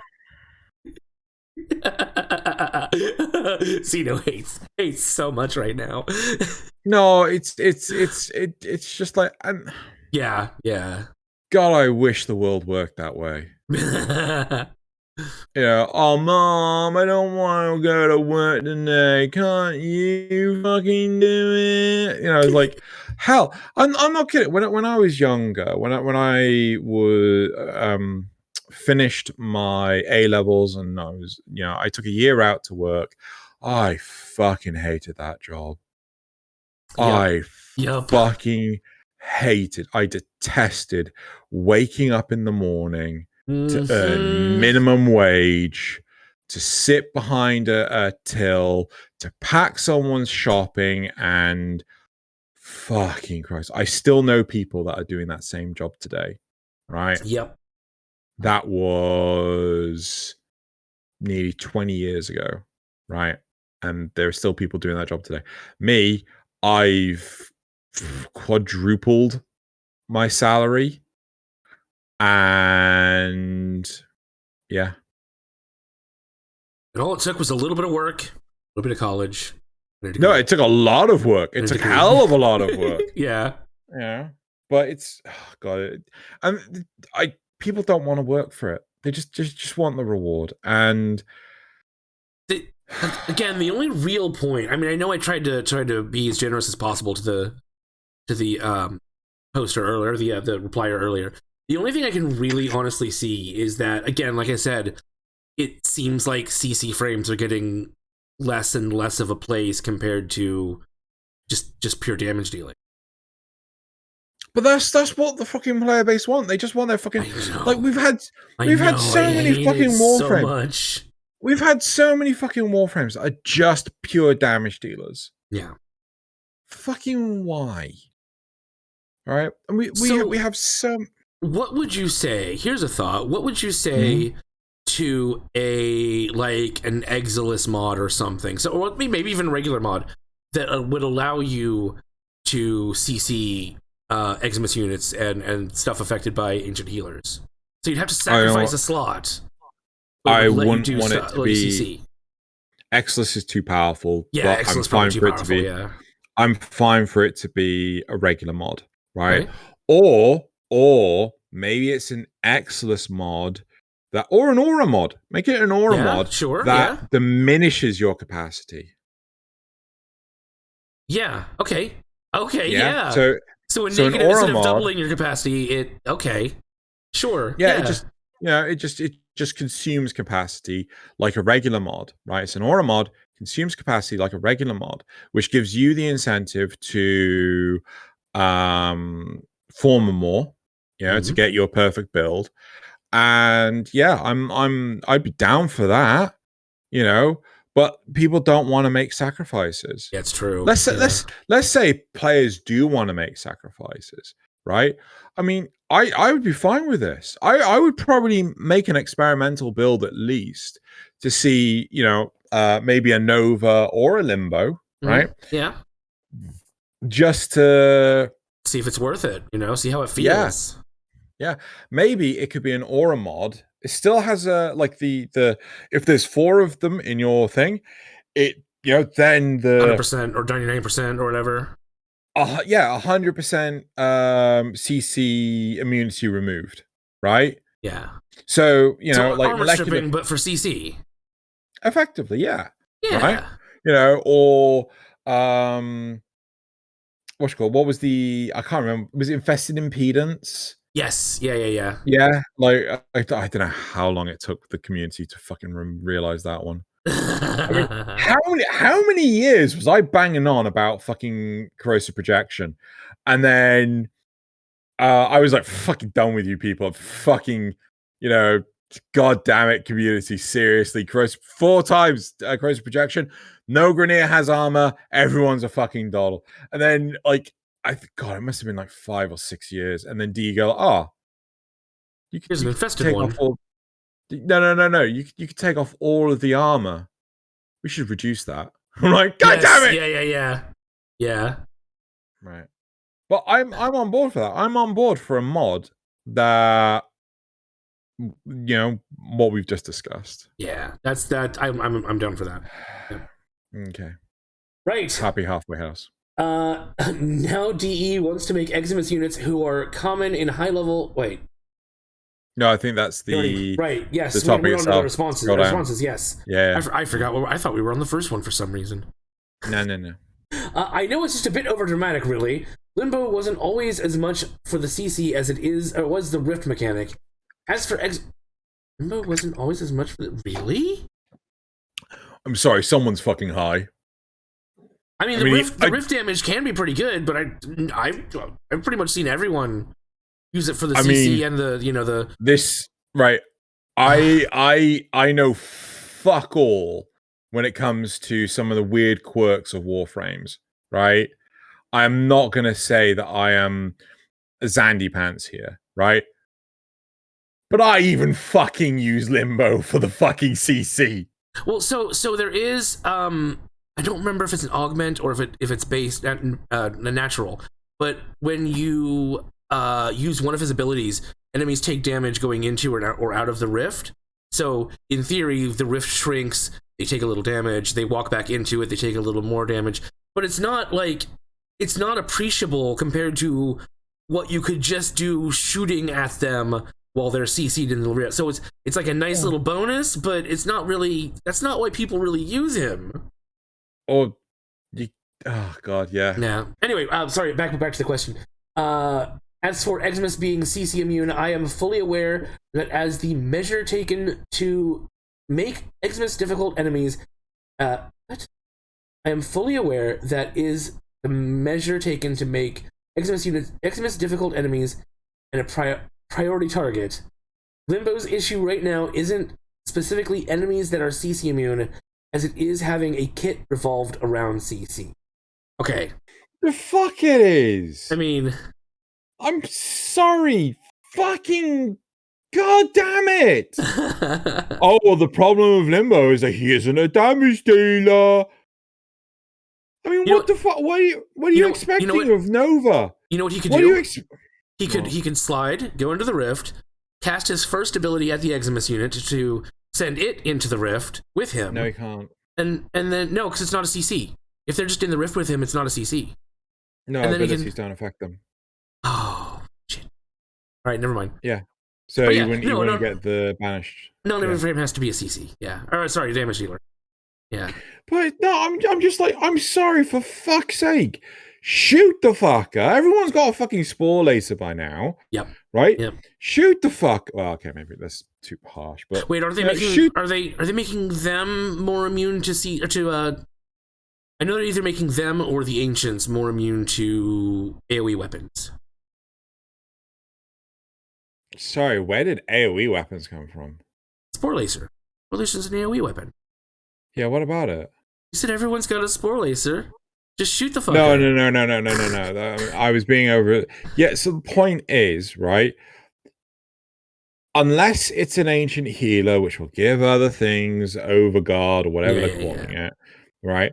Xeno hates so much right now. No, it's just like yeah. God, I wish the world worked that way. Oh, Mom, I don't want to go to work today. Can't you fucking do it? It's like, hell, I'm not kidding. When I was younger, when I was finished my A levels, and I was, I took a year out to work. I fucking hated that job. I fucking I detested waking up in the morning to earn minimum wage, to sit behind a till, to pack someone's shopping, and fucking Christ, I still know people that are doing that same job today, right? Yep. That was nearly 20 years ago, right? And there are still people doing that job today. Me, I've quadrupled my salary, and yeah. And all it took was a little bit of work, a little bit of college. No, it took a lot of work. It took a hell of a lot of work. Yeah. But it's and people don't want to work for it. They just want the reward. And again, the only real point. I mean, I know I tried to be as generous as possible to the poster earlier, the replier earlier. The only thing I can really honestly see is that, again, like I said, it seems like CC frames are getting less and less of a place compared to just pure damage dealing. But that's what the fucking player base want. They just want their fucking we've had so many fucking warframes. So much. We've had so many fucking warframes that are just pure damage dealers. Yeah. Fucking why? All right, and we have some. What would you say? Here's a thought. What would you say to an Exilus mod or something? So, or maybe even a regular mod that would allow you to CC Eximus units and stuff affected by ancient healers. So you'd have to sacrifice a slot. I wouldn't want it to be. CC. Exilus is too powerful. Yeah, but I'm fine for it to be. Yeah. I'm fine for it to be a regular mod, right? Or maybe it's an Exilus mod or an aura mod. Make it an aura mod that diminishes your capacity. Yeah. Okay. Yeah. So instead of doubling your capacity, Sure. Yeah. It just consumes capacity like a regular mod, right? It's an aura mod, consumes capacity like a regular mod, which gives you the incentive to form more, to get your perfect build. And I'd be down for that, but people don't want to make sacrifices. That's true. Let's say players do want to make sacrifices, right? I mean, I would be fine with this. I would probably make an experimental build at least to see, maybe a Nova or a Limbo, right? Yeah. Just to see if it's worth it, see how it feels. Yeah. Maybe it could be an aura mod. It still has a the if there's 4 of them in your thing, then the 100% or 99% or whatever. 100% CC immunity removed, right? Yeah. So armor stripping, but for CC. Effectively, yeah. Yeah. Right? Or what's it called? What was I can't remember. Was it infested impedance? Yes. Yeah. Yeah. I don't know how long it took the community to fucking realize that one. I mean, how many years was I banging on about fucking corrosive projection, and then I was like, fucking done with you people. Fucking, god damn it, community, seriously, 4 times corrosive projection. No Grineer has armor. Everyone's a fucking doddle. And then it must have been 5 or 6 years. And then D go, you here's an infested one. No. You could take off all of the armor. We should reduce that. I'm like, god damn it! Yeah. Right. But I'm on board for that. I'm on board for a mod that what we've just discussed. Yeah. That's that. I'm down for that. Yeah. Okay. Right. Happy halfway house. Now DE wants to make Eximus units who are common in high level. Wait. No, I think that's the right. Yes, the topic we're on itself. The responses. Yes. Yeah. I forgot. I thought we were on the first one for some reason. No. I know it's just a bit overdramatic, really. Limbo wasn't always as much for the CC as it was the Rift mechanic. As for Limbo wasn't always as much. Really? I'm sorry, someone's fucking high. I mean, the rift damage can be pretty good, but I've pretty much seen everyone use it for the CC and the this right. I know fuck all when it comes to some of the weird quirks of Warframes, right? I am not gonna say that I am a Zandy pants here, right? But I even fucking use Limbo for the fucking CC. Well, so there is I don't remember if it's an augment or if it's based at natural, but when you use one of his abilities, enemies take damage going into or out of the rift. So in theory, the rift shrinks, they take a little damage, they walk back into it, they take a little more damage, but it's not appreciable compared to what you could just do shooting at them while they're CC'd in the rift. So it's like a nice little bonus, but it's not really, that's not why people really use him. Oh god, yeah. Yeah. Anyway, sorry, back to the question. As for Xmas being CC immune, I am fully aware that as the measure taken to make Xmas difficult enemies, what? I am fully aware that is the measure taken to make Xmas difficult enemies and a priority target. Limbo's issue right now isn't specifically enemies that are CC immune, as it is having a kit revolved around CC. Okay. The fuck it is. I mean, I'm sorry. Fucking god damn it. Oh, well, the problem with Limbo is that he isn't a damage dealer. I mean, what the fuck? What are you expecting of Nova? You know what he could do? He could slide, go into the rift, cast his first ability at the Xmas unit to send it into the rift with him. No, he can't. And then no, because it's not a CC. If they're just in the rift with him, it's not a CC. No, abilities don't affect them. Oh shit! All right, never mind. Yeah. So you wouldn't get the banished. Non-every frame has to be a CC. Yeah. Or sorry, damage dealer. Yeah. But no, I'm just like, I'm sorry, for fuck's sake. Shoot the fucker. Everyone's got a fucking spore laser by now. Yep. Right? Yep. Shoot the fuck. Well, okay, maybe that's too harsh. But wait, are they making them more immune to I know they're either making them or the ancients more immune to AoE weapons. Sorry, where did AoE weapons come from? Spore laser. Spore laser's an AoE weapon. Yeah, what about it? You said everyone's got a spore laser. Just shoot the fucker. No. I was being over it. Yeah, so the point is, right? Unless it's an ancient healer, which will give other things, overguard, or whatever they're calling it, right?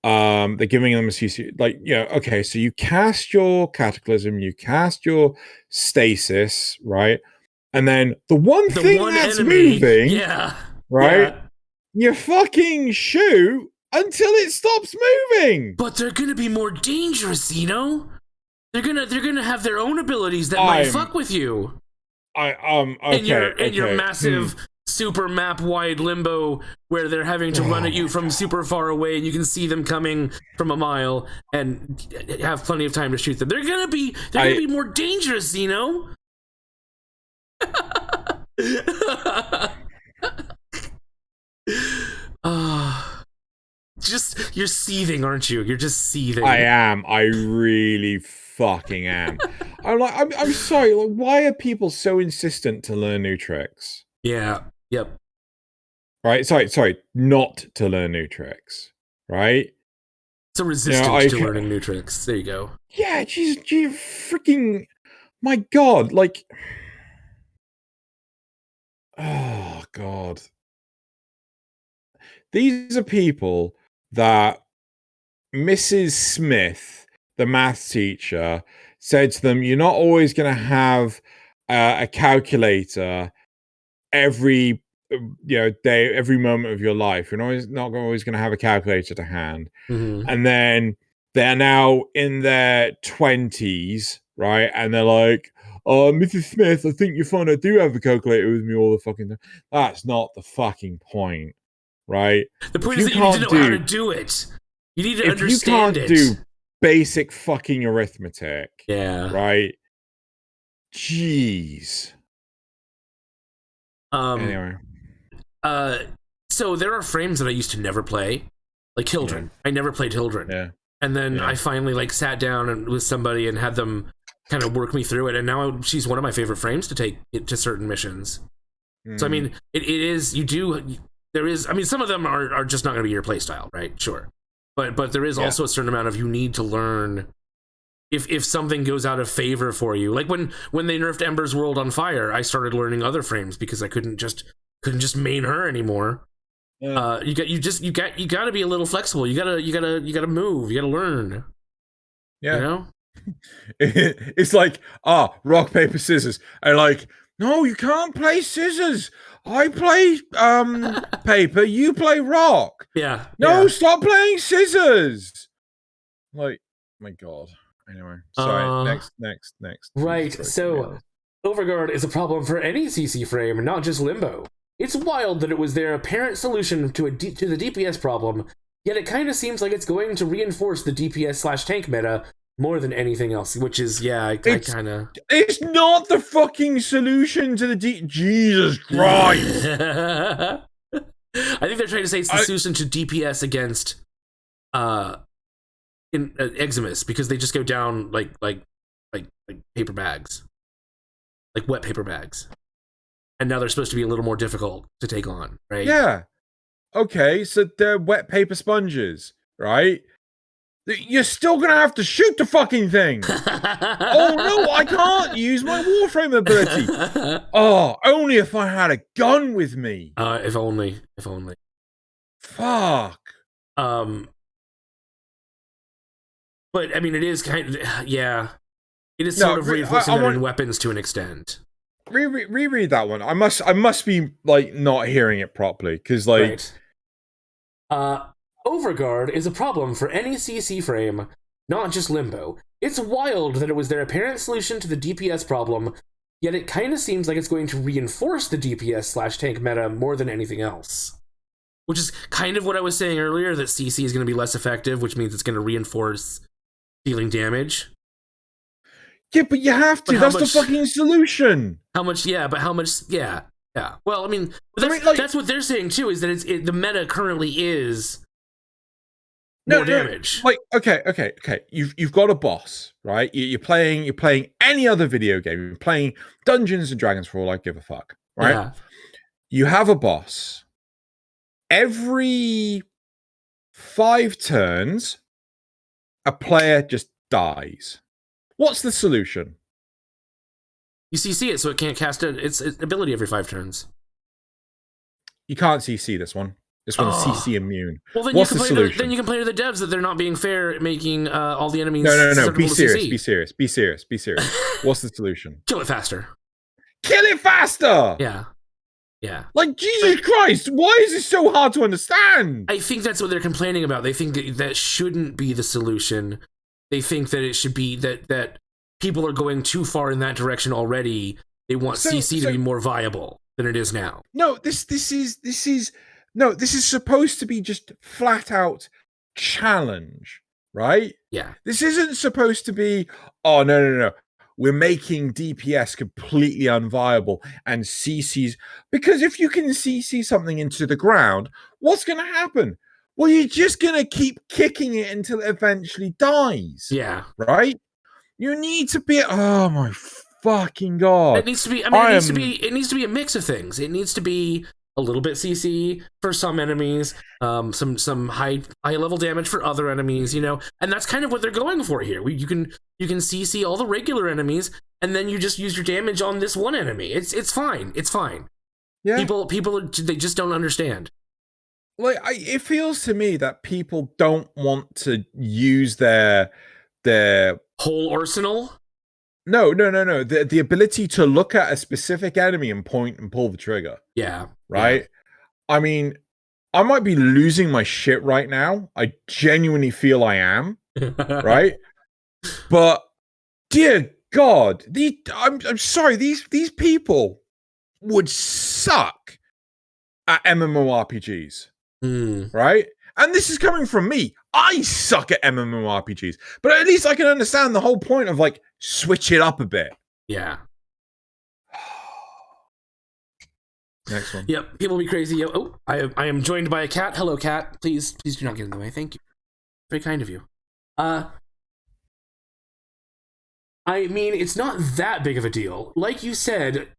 They're giving them a CC. Like, okay, so you cast your Cataclysm, you cast your Stasis, right? And then the one that's moving, right? Yeah. You fucking shoot until it stops moving. But they're gonna be more dangerous, Xeno. They're gonna have their own abilities that might fuck with you. Okay. And your massive super map wide Limbo where they're having to run at you from super far away and you can see them coming from a mile and have plenty of time to shoot them. They're gonna be more dangerous, Xeno. You're seething, aren't you? You're just seething. I am. I really fucking am. I'm sorry. Like, why are people so insistent to learn new tricks? Yeah. Yep. Right. Sorry. Not to learn new tricks. Right. It's a resistance to learning new tricks. There you go. Yeah. Geez, freaking. My God. Like. Oh God. These are people that Mrs. Smith, the maths teacher, said to them, you're not always going to have a calculator every day, every moment of your life. You're not always going to have a calculator to hand. Mm-hmm. And then they're now in their 20s, right? And they're like, oh, Mrs. Smith, I think you find I do have a calculator with me all the fucking time. That's not the fucking point. Right. The point is that you need to know how to do it. You need to understand it. If you can't do basic fucking arithmetic. Yeah. Right. Jeez. Anyway. So there are frames that I used to never play, like Hildren. Yeah. I never played Hildren. Yeah. And then I finally like sat down with somebody and had them kind of work me through it, and now she's one of my favorite frames to take it to certain missions. So I mean, it is, there is, I mean, some of them are just not going to be your playstyle, right? Sure, but there is also a certain amount of, you need to learn if something goes out of favor for you. Like when they nerfed Ember's World on Fire, I started learning other frames because I couldn't just main her anymore. Yeah. You got to be a little flexible. You gotta move. You gotta learn. Yeah. You know? It's like, rock, paper, scissors. And like, no, you can't play scissors. I play paper, you play rock. Yeah. No, stop playing scissors. Like, my God. Anyway, sorry. Next. Right. So, Overguard is a problem for any CC frame, not just Limbo. It's wild that it was their apparent solution to the DPS problem, yet it kind of seems like it's going to reinforce the DPS/tank meta more than anything else, which is, I kind of... It's not the fucking solution to the Jesus Christ! I think they're trying to say it's the solution to DPS against Eximus, because they just go down like paper bags. Like wet paper bags. And now they're supposed to be a little more difficult to take on, right? Yeah. Okay, so they're wet paper sponges, right? You're still gonna have to shoot the fucking thing. Oh no, I can't use my Warframe ability. Oh, only if I had a gun with me. If only. Fuck. But I mean, it is kind of, it is sort of reinforcing that in weapons to an extent. Reread that one. I must be like not hearing it properly, because like. Right. Overguard is a problem for any CC frame, not just Limbo. It's wild that it was their apparent solution to the DPS problem, yet it kind of seems like it's going to reinforce the DPS/tank meta more than anything else. Which is kind of what I was saying earlier, that CC is going to be less effective, which means it's going to reinforce dealing damage. Yeah, but you have to. That's the fucking solution. How much? Yeah, but how much? Yeah. Well, I mean, that's what they're saying too. Is that the meta currently is more damage. Like, okay. You've got a boss, right? You're playing any other video game. You're playing Dungeons and Dragons, for all I give a fuck, right? Yeah. You have a boss. Every 5 turns, a player just dies. What's the solution? You CC it so it can't cast its ability every 5 turns. You can't CC this one. This one's CC immune. Well, then what's the solution? Then you can play to the devs that they're not being fair at making all the enemies. No. Be serious. What's the solution? Kill it faster. Kill it faster! Yeah. Like, Jesus Christ, why is this so hard to understand? I think that's what they're complaining about. They think that shouldn't be the solution. They think that it should be that people are going too far in that direction already. They want CC to be more viable than it is now. No, this is supposed to be just flat out challenge, right? Yeah. This isn't supposed to be, oh no. We're making DPS completely unviable and CC's, because if you can CC something into the ground, what's going to happen? Well, you're just going to keep kicking it until it eventually dies. Yeah. Right? You need to be, oh my fucking God. It needs to be, it needs to be a mix of things. It needs to be a little bit CC for some enemies, some high level damage for other enemies, and that's kind of what they're going for here. You can CC all the regular enemies, and then you just use your damage on this one enemy. It's fine. Yeah. People they just don't understand. Like, it feels to me that people don't want to use their whole arsenal. No. The ability to look at a specific enemy and point and pull the trigger. Yeah. Right? Yeah. I mean, I might be losing my shit right now. I genuinely feel I am. Right? But, dear God, I'm sorry, these people would suck at MMORPGs. Right? And this is coming from me. I suck at MMORPGs. But at least I can understand the whole point of, like, switch it up a bit. Yeah. Next one. Yep, people be crazy. Oh, I am joined by a cat. Hello, cat. Please do not get in the way. Thank you. Very kind of you. I mean, it's not that big of a deal. Like you said,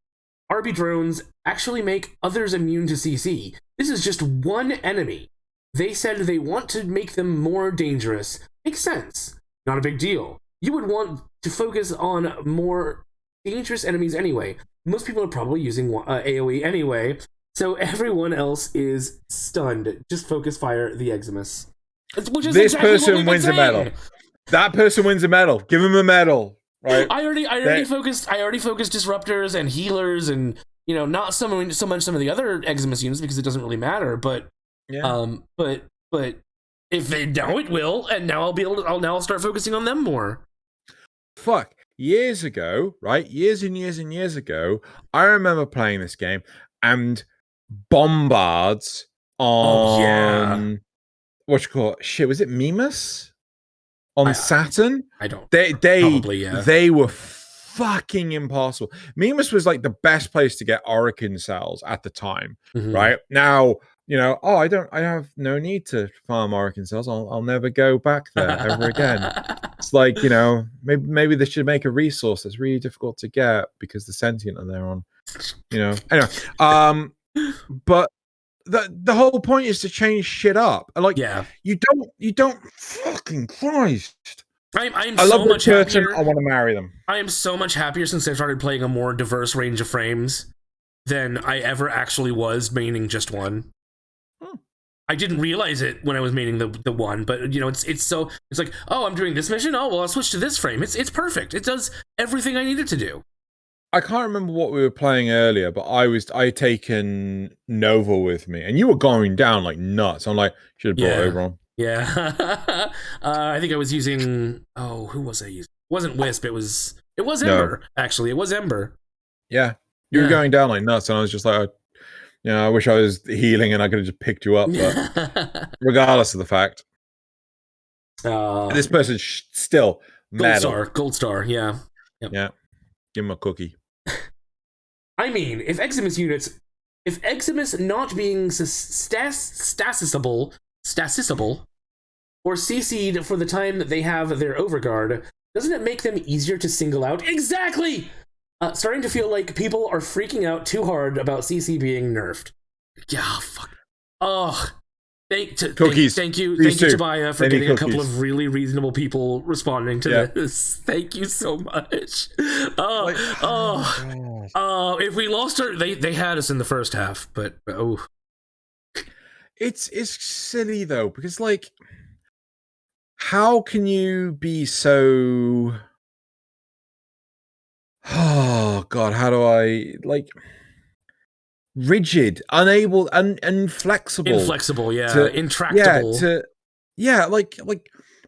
RB drones actually make others immune to CC. This is just one enemy. They said they want to make them more dangerous. Makes sense. Not a big deal. You would want to focus on more dangerous enemies anyway. Most people are probably using AoE anyway, so everyone else is stunned. Just focus fire the Eximus. Which is this exactly person wins a medal. That person wins a medal. Give him a medal. Right? I already focused disruptors and healers, and not so much some of the other Eximus units because it doesn't really matter. But but if they know it will, and now I'll start focusing on them more. Fuck. Years ago, right? Years and years ago, I remember playing this game and bombards on what you call it? Shit, was it Mimas? On Saturn? I don't. They were fucking impossible. Mimas was like the best place to get Orokin cells at the time, right? Now, I have no need to farm Orokin cells. I'll never go back there ever again. It's like, maybe they should make a resource that's really difficult to get because the sentient are there on, Anyway, but the whole point is to change shit up. Like, you don't fucking Christ. I love this person. I want to marry them. I am so much happier since I started playing a more diverse range of frames than I ever actually was maining just one. I didn't realize it when I was maining the one, but it's like, oh, I'm doing this mission. Oh, well, I'll switch to this frame. It's perfect. It does everything I need it to do. I can't remember what we were playing earlier, but I taken Nova with me, and you were going down like nuts. I'm like, should have brought over on. Yeah, I think I was using. Oh, who was I using? It wasn't Wisp. It was Ember. No. Actually, it was Ember. Yeah, you were going down like nuts, and I was just like, I wish I was healing and I could have just picked you up. But regardless of the fact, this person's still Gold star. Yeah. Yep. Yeah. Give him a cookie. I mean, if Eximus not being stasisable or CC'd for the time that they have their overguard, doesn't it make them easier to single out? Exactly! Starting to feel like people are freaking out too hard about CC being nerfed. Yeah, fuck. Oh, thank you, Tobiah, for getting a couple of really reasonable people responding to this. Thank you so much. If we lost her, they had us in the first half, but it's silly though, because like, how can you be so? Oh God, how do I rigid, unable, inflexible, intractable.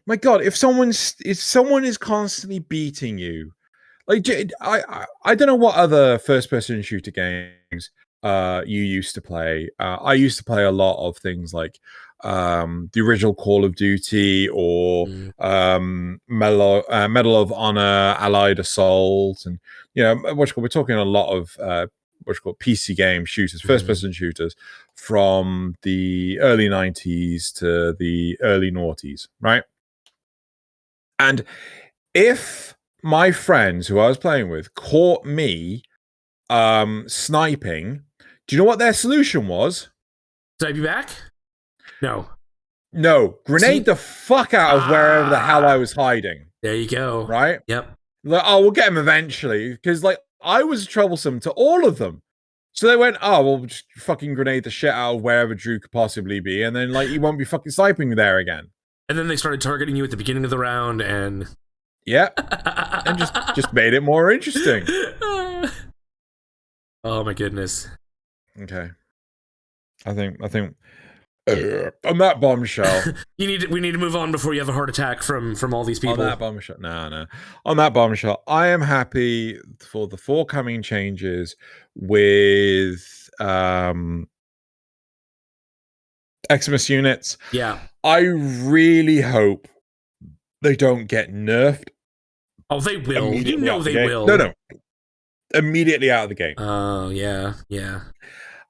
My God, if someone is constantly beating you, like I don't know what other first-person shooter games you used to play. I used to play a lot of things like the original Call of Duty or Medal of Honor, Allied Assault, and we're talking a lot of PC game shooters, first-person shooters from the early 90s to the early noughties, right? And if my friends who I was playing with caught me sniping, do you know what their solution was? Snipe you back? No, grenade the fuck out of wherever the hell I was hiding. There you go. Right? Yep. Like, we'll get him eventually, because like I was troublesome to all of them. So they went, we'll just fucking grenade the shit out of wherever Drew could possibly be, and then like he won't be fucking sniping there again. And then they started targeting you at the beginning of the round, and and just made it more interesting. Oh my goodness. Okay. I think on that bombshell. We need to move on before you have a heart attack from all these people. On that bombshell. No. On that bombshell, I am happy for the forthcoming changes with Eximus units. Yeah. I really hope they don't get nerfed. Oh, they will. They will. No. Immediately out of the game. Oh, yeah.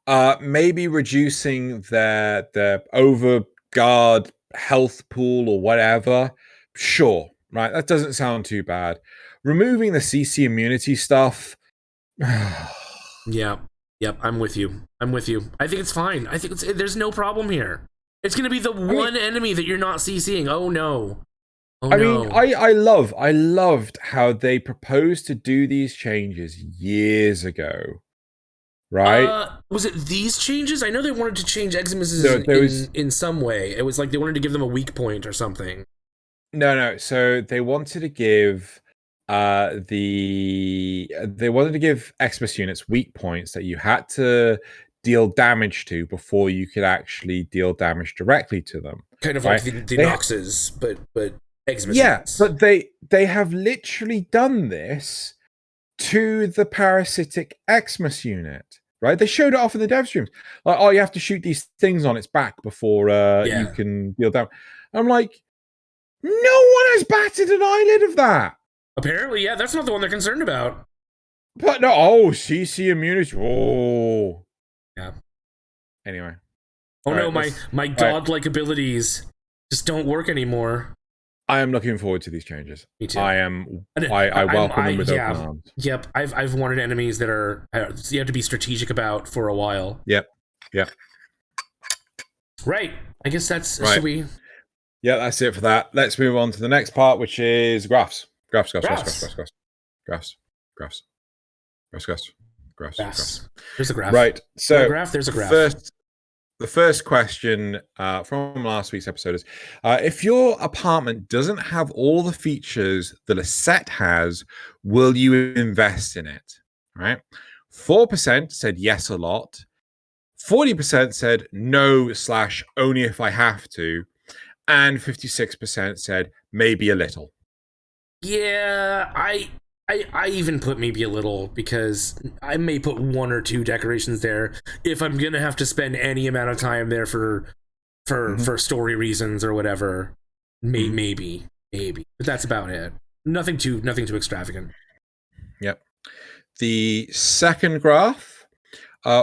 Maybe reducing their overguard health pool or whatever. Sure, right? That doesn't sound too bad. Removing the CC immunity stuff. Yeah. Yep, I'm with you. I think it's fine. I think there's no problem here. It's gonna be the one enemy that you're not CCing. Oh no. I mean, I loved how they proposed to do these changes years ago. Right? Was it these changes? I know they wanted to change Eximus in some way. It was like they wanted to give them a weak point or something. No. So they wanted to give Xmas units weak points that you had to deal damage to before you could actually deal damage directly to them. Kind of right? Like the Noxes, but Xmas units. But they have literally done this to the parasitic Xmas unit. Right? They showed it off in the dev streams. Like, oh, you have to shoot these things on its back before you can deal damage. I'm like, no one has batted an eyelid of that. Apparently, yeah, that's not the one they're concerned about. But no, CC immunity. Oh. Yeah. Anyway. Oh no, my godlike abilities just don't work anymore. I am looking forward to these changes. Me too. I welcome them with open arms. Yep. I've wanted enemies that are you have to be strategic about for a while. Yep. Right. I guess that's right. Should we? Yeah, that's it for that. Let's move on to the next part, which is graphs. Graphs. There's a graph. Right. So there's a graph. The first question from last week's episode is, if your apartment doesn't have all the features that a set has, will you invest in it? Right? 4% said yes a lot. 40% said no / only if I have to. And 56% said maybe a little. Yeah, I even put maybe a little, because I may put 1 or 2 decorations there if I'm gonna have to spend any amount of time there for story reasons or whatever. Maybe, but that's about it. Nothing too extravagant. Yep. The second graph: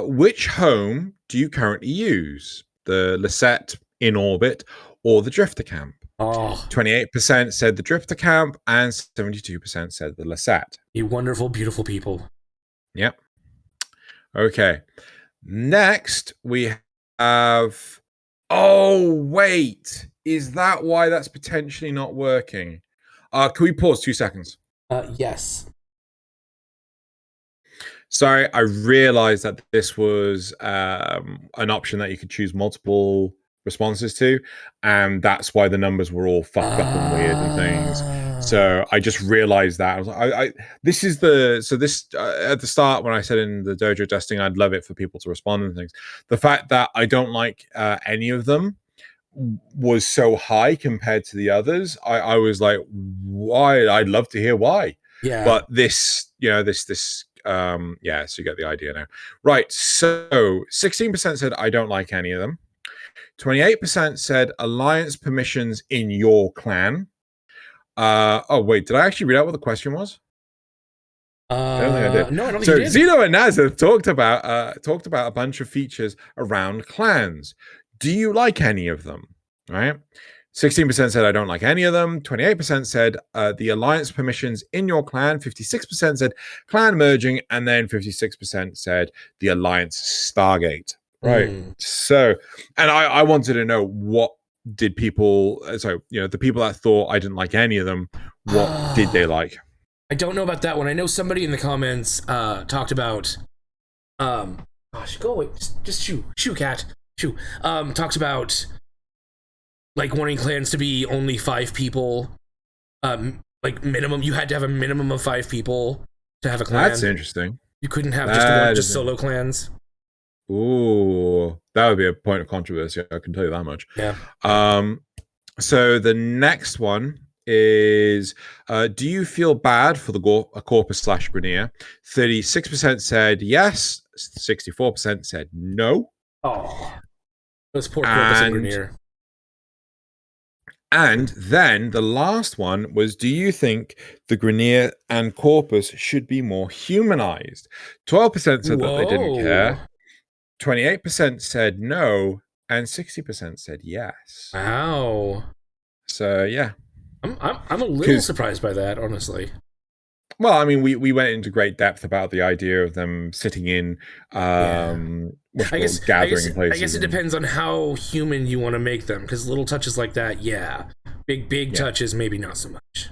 which home do you currently use? The Lisette in orbit or the Drifter camp? 28% said the Drifter camp and 72% said the Lisette. You wonderful, beautiful people. Yep. Okay. Next, we have... Oh, wait. Is that why that's potentially not working? Can we pause 2 seconds? Yes. Sorry, I realized that this was an option that you could choose multiple responses to, and that's why the numbers were all fucked up and weird and things. So I just realized that. I was like, this at the start when I said in the Dojo Dusting, I'd love it for people to respond and things. The fact that I don't like any of them was so high compared to the others. I was like, why? I'd love to hear why. Yeah. But this, so you get the idea now. Right. So 16% said I don't like any of them. 28% said alliance permissions in your clan. Wait, did I actually read out what the question was? I don't think I did. No, I don't think you did. Xeno and Nasuth talked about a bunch of features around clans. Do you like any of them? Right? 16% said I don't like any of them. 28% said the alliance permissions in your clan. 56% said clan merging, and then 56% said the alliance Stargate. Right. So, and I wanted to know, what did people, the people that thought I didn't like any of them, what did they like? I don't know about that one. I know somebody in the comments talked about, gosh, go away. Just shoo, cat. Shoo. Talks about, like, wanting clans to be only 5 people. Like, minimum, you had to have a minimum of 5 people to have a clan. That's interesting. You couldn't have just solo clans. Ooh, that would be a point of controversy. I can tell you that much. Yeah. So the next one is, do you feel bad for the Corpus / Grenier? 36% said yes. 64% said no. Oh, those poor Corpus and Grenier. And then the last one was, do you think the Grenier and Corpus should be more humanized? 12% said that they didn't care. 28% said no, and 60% said yes. Wow. So yeah, I'm a little surprised by that, honestly. Well, I mean, we went into great depth about the idea of them sitting in gathering places. I guess it depends on how human you want to make them, because little touches like that, yeah. Big touches, maybe not so much.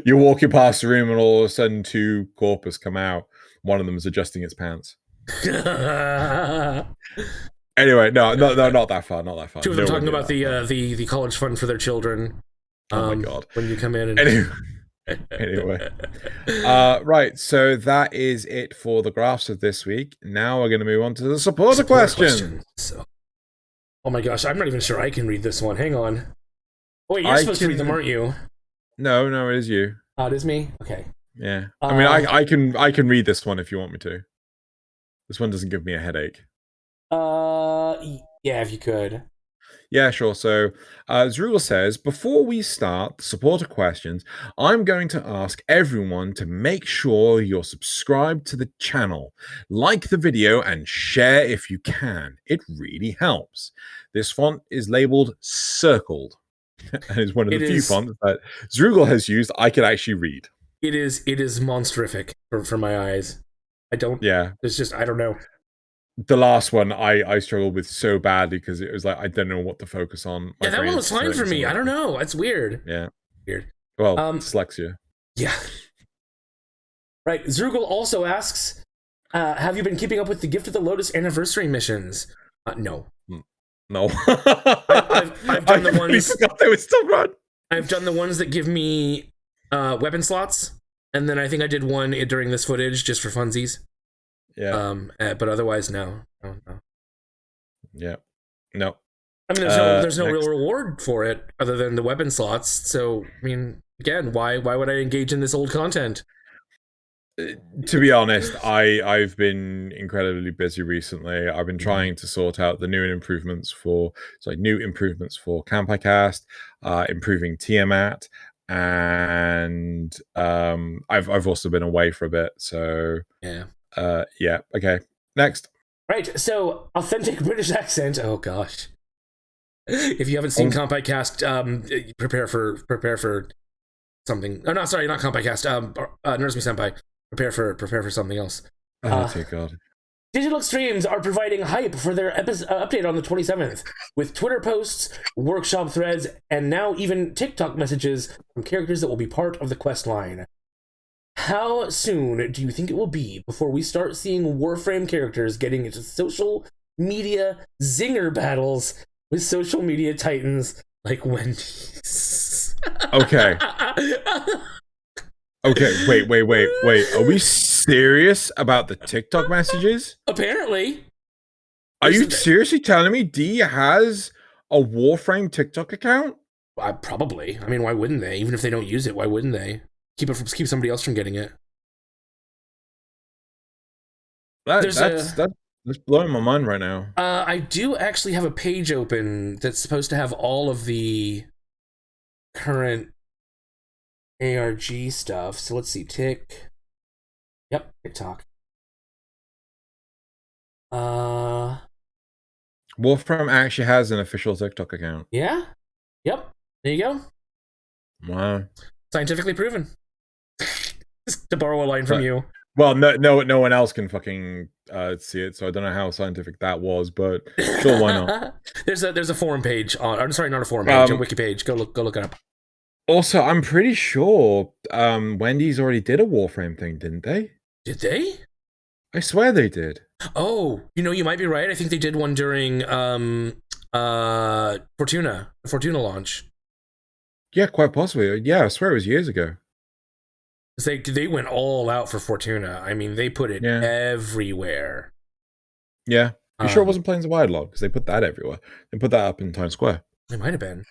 You're walking past the room and all of a sudden 2 corpus come out. One of them is adjusting its pants. Anyway, no, not that far, not that far. 2 of them talking about the college fund for their children. Oh my god! When you come in and anyway. Right, so that is it for the graphs of this week. Now we're going to move on to the supporter questions. Oh my gosh, I'm not even sure I can read this one. Hang on. Oh, wait, you're supposed to read them, aren't you? No, it is you. Oh, it is me? Okay. Yeah. I mean, I can read this one if you want me to. This one doesn't give me a headache. Yeah, if you could. Yeah, sure. So, Zrugel says, before we start the supporter questions, I'm going to ask everyone to make sure you're subscribed to the channel, like the video, and share if you can. It really helps. This font is labeled Circled, and is one of the few fonts that Zrugel has used I can actually read. It is monsterific for my eyes. I don't know. The last one I struggled with so badly because it was like I don't know what to focus on. Yeah, that one was fine for me. I don't know. It's weird. Yeah. Weird. Well, dyslexia. Yeah. Right. Zrugel also asks, have you been keeping up with the Gift of the Lotus anniversary missions? No. No. I've done the ones. Forgot they were still run. I've done the ones that give me weapon slots, and then I think I did one during this footage just for funsies. Yeah. But otherwise, no. Yeah. No. I mean, there's no real reward for it other than the weapon slots. So, I mean, again, why would I engage in this old content? To be honest, I've been incredibly busy recently. I've been trying to sort out the new improvements for CamPyCast, improving Tiamat, and I've also been away for a bit. So yeah. Yeah. Okay. Next. Right. So, authentic British accent. Oh gosh. If you haven't seen CamPyCast, prepare for something. Oh no, sorry, not CamPyCast. Nurse Me Senpai. Prepare for something else. Oh dear God. Digital Extremes are providing hype for their update on the 27th with Twitter posts, workshop threads, and now even TikTok messages from characters that will be part of the quest line. How soon do you think it will be before we start seeing Warframe characters getting into social media zinger battles with social media titans like Wendy's? Okay. Okay, wait. Are we serious about the TikTok messages? Apparently. Are you seriously telling me D has a Warframe TikTok account? Probably. I mean, why wouldn't they? Even if they don't use it, why wouldn't they? Keep somebody else from getting it. That's blowing my mind right now. I do actually have a page open that's supposed to have all of the current ARG stuff. So let's see. TikTok. Wolfram actually has an official TikTok account. Yeah. Yep. There you go. Wow. Scientifically proven. To borrow a line from you. Well, no one else can fucking see it, so I don't know how scientific that was, but sure, why not? There's a forum page on. I'm sorry, not a forum page, a wiki page. Go look it up. Also, I'm pretty sure Wendy's already did a Warframe thing, didn't they? Did they? I swear they did. Oh, you might be right. I think they did one during Fortuna launch. Yeah, quite possibly. Yeah, I swear it was years ago. They went all out for Fortuna. I mean, they put it everywhere. Yeah. You sure it wasn't Plains of Eidolon? Because they put that everywhere. They put that up in Times Square. It might have been.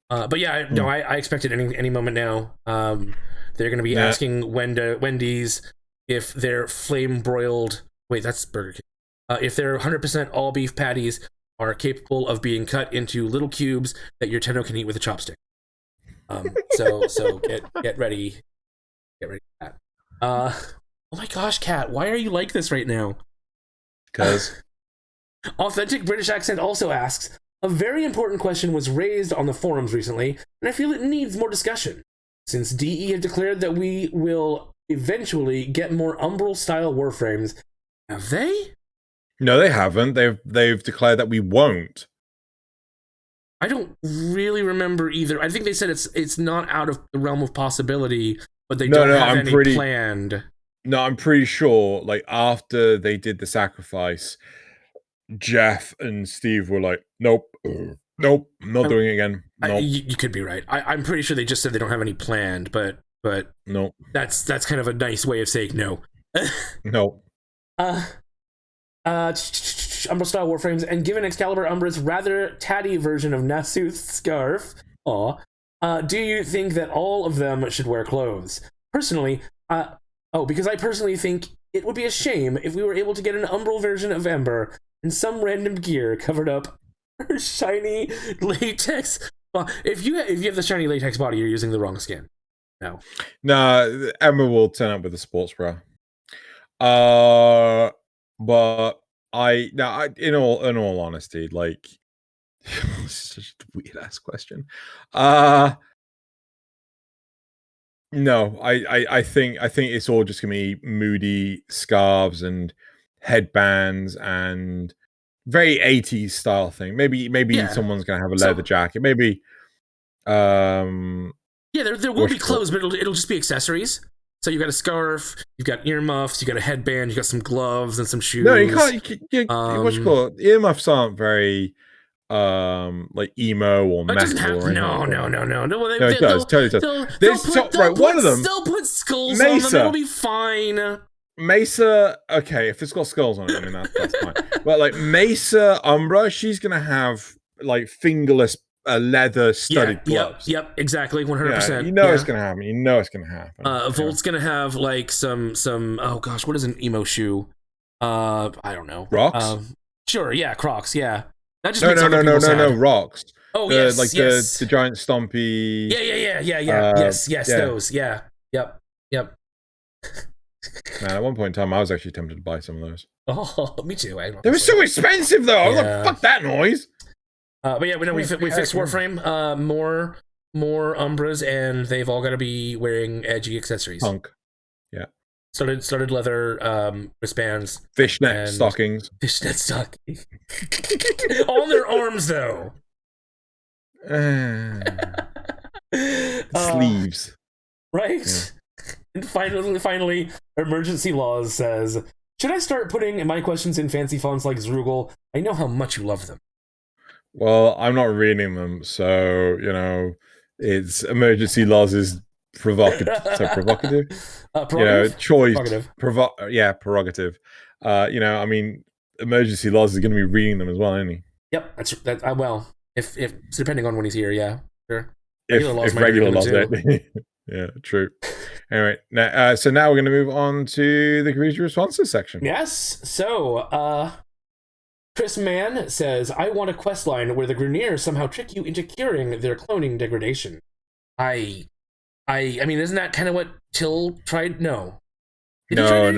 But yeah, I expect it any moment now. They're going to be asking Wendy's if their flame-broiled... Wait, that's Burger King. If their 100% all-beef patties are capable of being cut into little cubes that your Tenno can eat with a chopstick. So get ready. Get ready for that. Oh my gosh, Kat, why are you like this right now? Because Authentic British Accent also asks, a very important question was raised on the forums recently, and I feel it needs more discussion. Since DE have declared that we will eventually get more Umbral-style Warframes, have they? no, they haven't. They've declared that we won't. I don't really remember either. I think they said it's not out of the realm of possibility, but they don't have any planned. No, I'm pretty sure, like, after they did the sacrifice, Jeff and Steve were like, nope, I'm not doing it again. Nope. You could be right. I'm pretty sure they just said they don't have any planned, but no, that's kind of a nice way of saying no. No. Umbra style Warframes, and given Excalibur Umbra's rather tatty version of Nasuth's scarf, do you think that all of them should wear clothes? Personally, because I personally think it would be a shame if we were able to get an Umbral version of Ember and some random gear covered up her shiny latex. If you have the shiny latex body, you're using the wrong skin. No. Nah, Ember will turn up with a sports bra. But in all honesty, like, this is such a weird ass question. No, I think it's all just gonna be moody scarves and headbands and very 80s style thing. Maybe someone's gonna have a leather jacket. Maybe there will be clothes, but it'll just be accessories. So you got a scarf, you've got earmuffs, you got a headband, you got some gloves and some shoes. No, you can't. What you call it? Earmuffs aren't very like emo or metal. No. It does. Totally. One of them. They'll put skulls on them. It'll be fine. Mesa, okay, if it's got skulls on it, I mean that's fine. But like Mesa Umbra, she's gonna have like fingerless leather studded gloves. Yep, exactly, 100%. Yeah, it's gonna happen. Volt's gonna have like some. Oh gosh, what is an emo shoe? I don't know. Rocks. Sure, yeah, Crocs. Yeah, that just no, Rocks. Oh yes, the giant stompy. Yeah. Yes, those. Yeah, yep. Man, at one point in time, I was actually tempted to buy some of those. Oh, me too. They were so expensive, though. I was like, fuck that noise. But yeah, we fixed Warframe. More Umbras, and they've all got to be wearing edgy accessories. Punk. Yeah. Started leather wristbands. Fishnet stockings. Fishnet stockings. On their arms, though. Sleeves. Right? Yeah. And finally, MDRLOz says, should I start putting my questions in fancy fonts like Zrugal? I know how much you love them. Well, I'm not reading them, so, it's MDRLOz is provocative. Choice. Prerogative. I mean, MDRLOz is going to be reading them as well, isn't he? Yep, well, if depending on when he's here, yeah, sure. If regular laws, yeah, true. Anyway, so now we're going to move on to the community responses section. Yes. So, Chris Mann says, I want a questline where the Grineer somehow trick you into curing their cloning degradation. I mean, isn't that kind of what Till tried? No. No.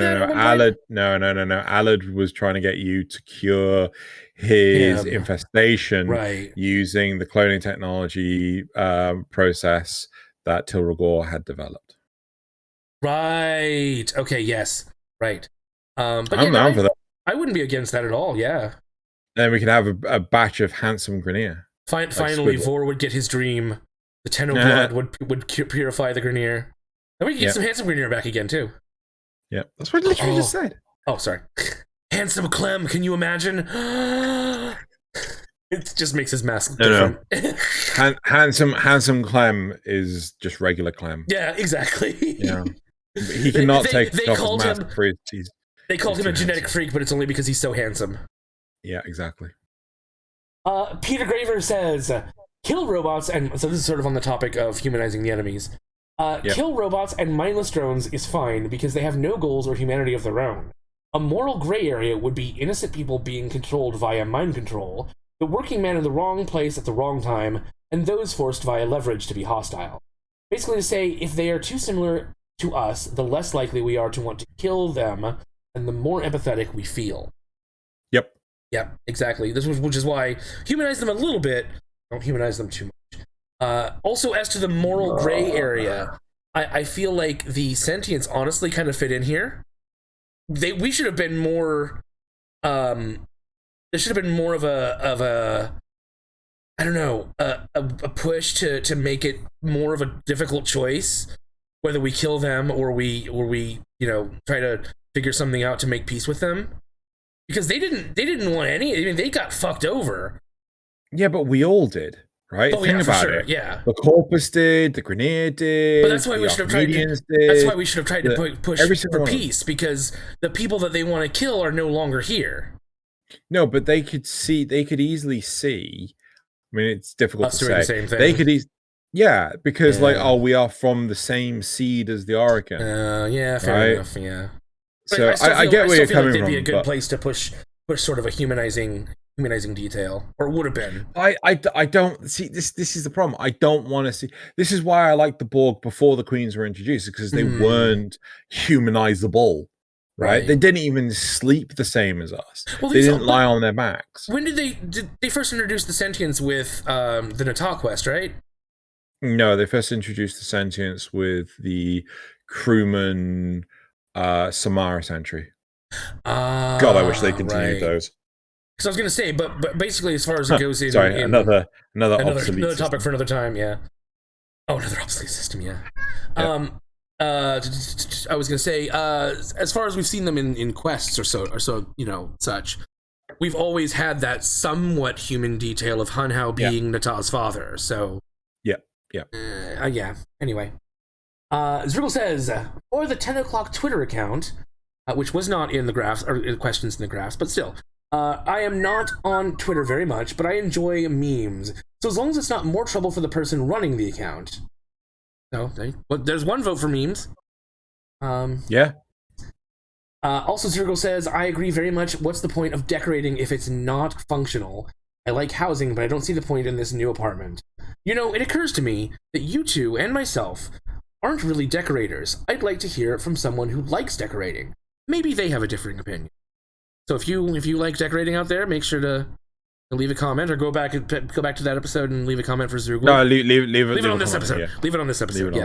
Alad was trying to get you to cure his infestation using the cloning technology process that Till Rigor had developed. Right. Okay. Yes. Right. But I'm down for that. I wouldn't be against that at all. Yeah. Then we could have a batch of handsome Grineer. Finally, Vor would get his dream. The Tenno blood would purify the Grineer. And we could get some handsome Grineer back again too. Yeah, that's what I literally just said. Oh, sorry. Handsome Clem. Can you imagine? It just makes his mask different. No. Handsome Clem is just regular Clem. Yeah, exactly. Yeah. He cannot take off his mask for his. They called him a genetic freak, but it's only because he's so handsome. Yeah, exactly. Peter Graver says, kill robots, and so this is sort of on the topic of humanizing the enemies. Kill robots and mindless drones is fine because they have no goals or humanity of their own. A moral gray area would be innocent people being controlled via mind control, the working man in the wrong place at the wrong time, and those forced via leverage to be hostile. Basically to say, if they are too similar to us, the less likely we are to want to kill them, and the more empathetic we feel. Yep. Yeah, exactly. Which is why humanize them a little bit. Don't humanize them too much. Also, as to the moral gray area, I feel like the sentients honestly kind of fit in here. We should have been more. There should have been more of a I don't know, a push to make it more of a difficult choice, whether we kill them or we try to figure something out to make peace with them, because they didn't want any. I mean, they got fucked over. Yeah, but we all did, right? Oh, Think about it. Yeah, the Corpus did, the Grenadier did. But that's why we should have tried. That's why we should have tried to push for peace, because the people that they want to kill are no longer here. No, but they could easily see. I mean, it's difficult to say. The same thing. They could because we are from the same seed as the Orokin. Yeah, fair enough. Yeah. So I get where you're coming from. It'd be a good place to push sort of a humanizing detail, or would have been. I don't see this. This is the problem. I don't want to see. This is why I like the Borg before the Queens were introduced, because they weren't humanizable. Right? They didn't even sleep the same as us. Well, they didn't lie on their backs. When did they first introduce the sentience with the Natal quest, right? No, they first introduced the sentience with the crewman Samara entry. God, I wish they continued those. Because I was going to say, but basically, as far as it goes in, another topic for another time. Yeah. Oh, another obsolete system. Yeah. Yep. I was gonna say, as far as we've seen them in quests or so, such, we've always had that somewhat human detail of Hunhao being Natal's father. So, yeah. Anyway, Zriggle says, or the 10 o'clock Twitter account, which was not in the graphs or in questions in the graphs, but still, I am not on Twitter very much, but I enjoy memes. So as long as it's not more trouble for the person running the account. No, there's one vote for memes. Yeah. Also, Zergo says, I agree very much. What's the point of decorating if it's not functional? I like housing, but I don't see the point in this new apartment. It occurs to me that you two and myself aren't really decorators. I'd like to hear it from someone who likes decorating. Maybe they have a differing opinion. So if you like decorating out there, make sure to leave a comment, or go back to that episode and leave a comment for Zergo. No, leave it on this episode. Yeah. Leave it on this episode. Yeah.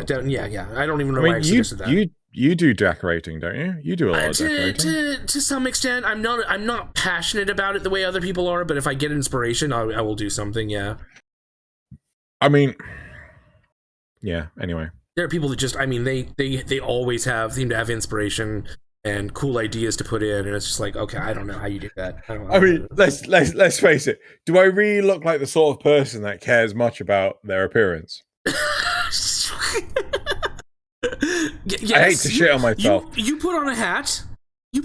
I don't even know why I suggested that. You do decorating, don't you? You do a lot of decorating. To some extent. I'm not passionate about it the way other people are, but if I get inspiration, I will do something. Yeah. I mean, yeah. Anyway, there are people that just, they always seem to have inspiration and cool ideas to put in, and it's just like, okay, I don't know how you do that. Let's face it. Do I really look like the sort of person that cares much about their appearance? Yes, I hate to shit on myself. You put on a hat. You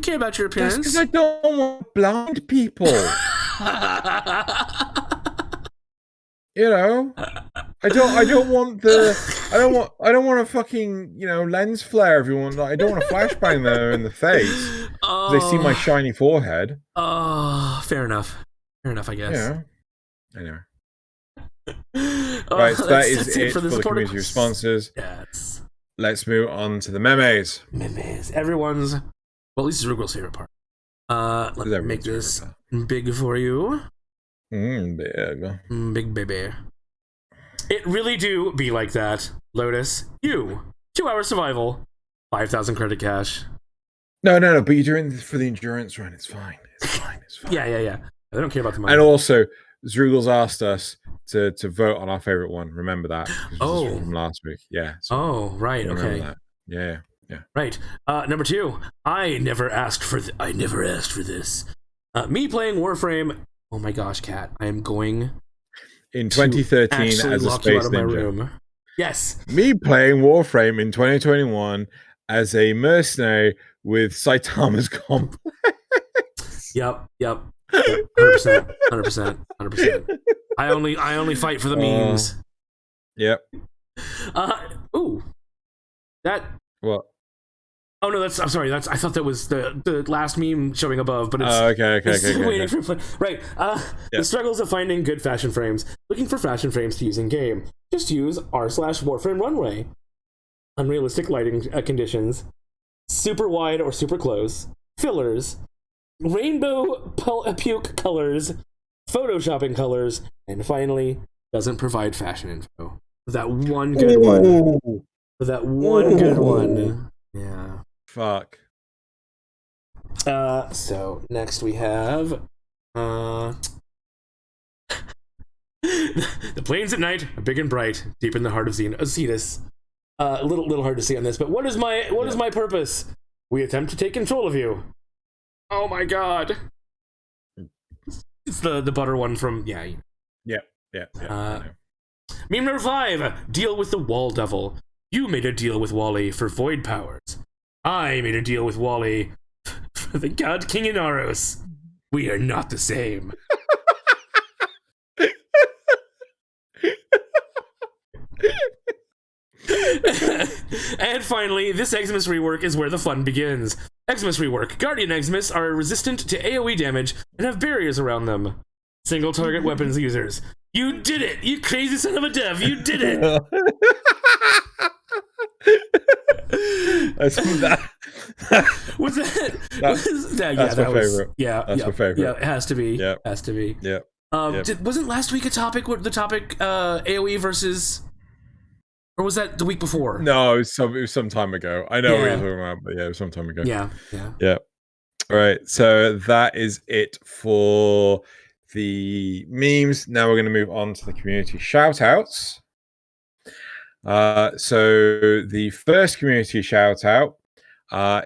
care about your appearance. Because I don't want blind people. I don't want a fucking lens flare. Everyone, I don't want a flashbang there in the face. They see my shiny forehead. Oh, fair enough, I guess. Yeah. Anyway. Right, so that is it for the community responses. Yes. Let's move on to the memes. Everyone's, well, at least it's Rugel's favorite part. Let me make this big for you. Big baby. It really do be like that, Lotus. 2-hour survival, 5,000 credit cash. No, but you're doing this for the endurance run. It's fine. Yeah. They don't care about the money. And also, Zrugel's asked us to vote on our favorite one. Remember that? Oh, this was from last week. Yeah. So right. Okay. That. Yeah. Right. Number 2. I never asked for this. Me playing Warframe. Oh my gosh, Kat! I am going in 2013 as a space ninja. Yes. Me playing Warframe in 2021 as a mercenary with Saitama's complex. Yep. 100%. I only fight for the memes. Yep. That. What? Oh no, I'm sorry. I thought that was the last meme showing above, but it's okay. Waiting for right. The struggles of finding good fashion frames. Looking for fashion frames to use in game. Just use r/Warframe Runway. unrealistic lighting conditions, super wide or super close, fillers, rainbow puke colors, photoshopping colors, and finally, doesn't provide fashion info. That one good one. That one good one. Yeah. Fuck. So next we have the plains at night are big and bright, deep in the heart of Xenus. A little hard to see on this, but what is my purpose? We attempt to take control of you. Oh my god. It's the butter one from yeah. Meme number 5, deal with the Wall Devil. You made a deal with Wally for void powers. I made a deal with Wally for the God King Inaros. We are not the same. And finally, this Xmas rework is where the fun begins. Xmas rework. Guardian Xmas are resistant to AoE damage and have barriers around them. Single target weapons users. You did it! You crazy son of a dev! You did it! That's What's that? That's my favorite. Yeah, that's my favorite. Yeah, it has to be. Yeah, has to be. Yeah. Wasn't last week the topic AoE versus, or was that the week before? No, it was some time ago. I know what you're talking about, but yeah, it was some time ago. Yeah. All right, so that is it for the memes. Now we're going to move on to the community shoutouts. So the first community shout out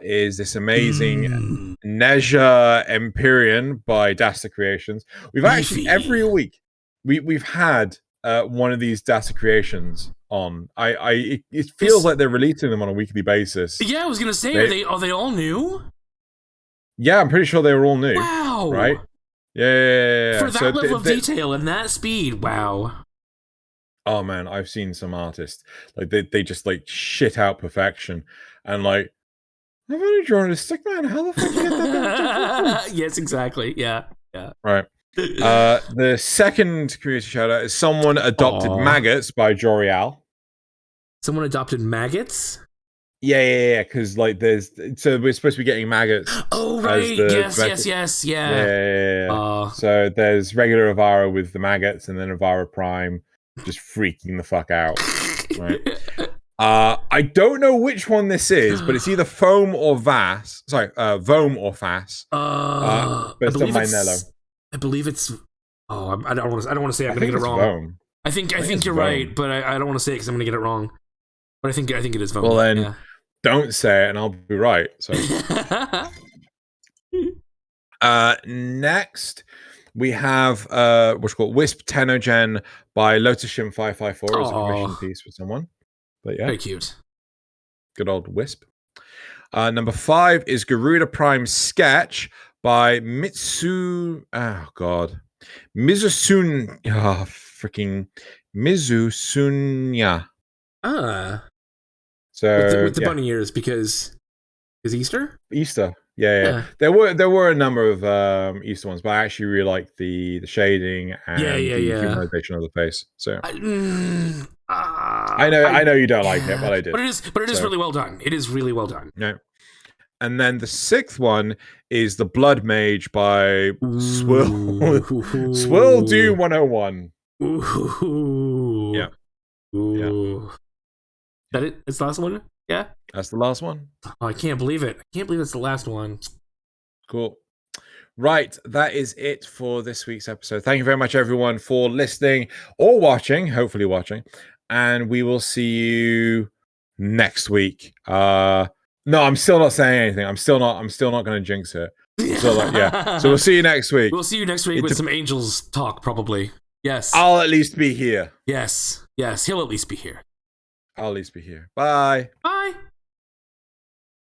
is this amazing Neja Empyrean by Dasta Creations. We've actually every week we've had one of these Dasta Creations on. It feels like they're releasing them on a weekly basis. Yeah, I was gonna say, are they all new? Yeah, I'm pretty sure they were all new. Wow. Right? Yeah. For that level of detail and that speed, wow. Oh man, I've seen some artists like they just like shit out perfection, and like I've only drawn a stick man. How the fuck you get that? Yes, exactly. Yeah. Right. The second community shout out is Someone Adopted Maggots by Jorial. Someone adopted maggots? Yeah. Because like we're supposed to be getting maggots. Oh right. Yes. Yeah. So there's regular Avara with the maggots, and then Avara Prime just freaking the fuck out. Right. I don't know which one this is, but it's either Foam or Vass. Sorry, Voam or Fass. But it's on Nello. I believe it's. Oh, I don't want to say I'm going to get it wrong. Voam. I think you're Voam. right, but I don't want to say it because I'm going to get it wrong. But I think it is Voam. Well then, don't say it, and I'll be right. So. Next. We have what's called Wisp Tenogen by Lotus Shim 554 as a commission piece for someone. But yeah, very cute. Good old Wisp. Number 5 is Garuda Prime Sketch by Mizusun. Mizusunya. So with the bunny ears because Easter. Yeah. There were a number of Easter ones, but I actually really like the shading and the humanization of the face. So I know you don't like it, but I did. But it is really well done. It is really well done. Yeah. And then the 6th one is The Blood Mage by Swirl Do 101. Ooh. Yeah. Ooh. That it? It's the last one? Yeah? That's the last one. Oh, I can't believe it. I can't believe it's the last one. Cool. Right, that is it for this week's episode. Thank you very much, everyone, for listening or watching, hopefully watching. And we will see you next week. No, I'm still not saying anything. I'm still not going to jinx it. So we'll see you next week. We'll see you next week with some angels talk, probably. Yes. I'll at least be here. Yes, he'll at least be here. I'll at least be here. Bye. Bye.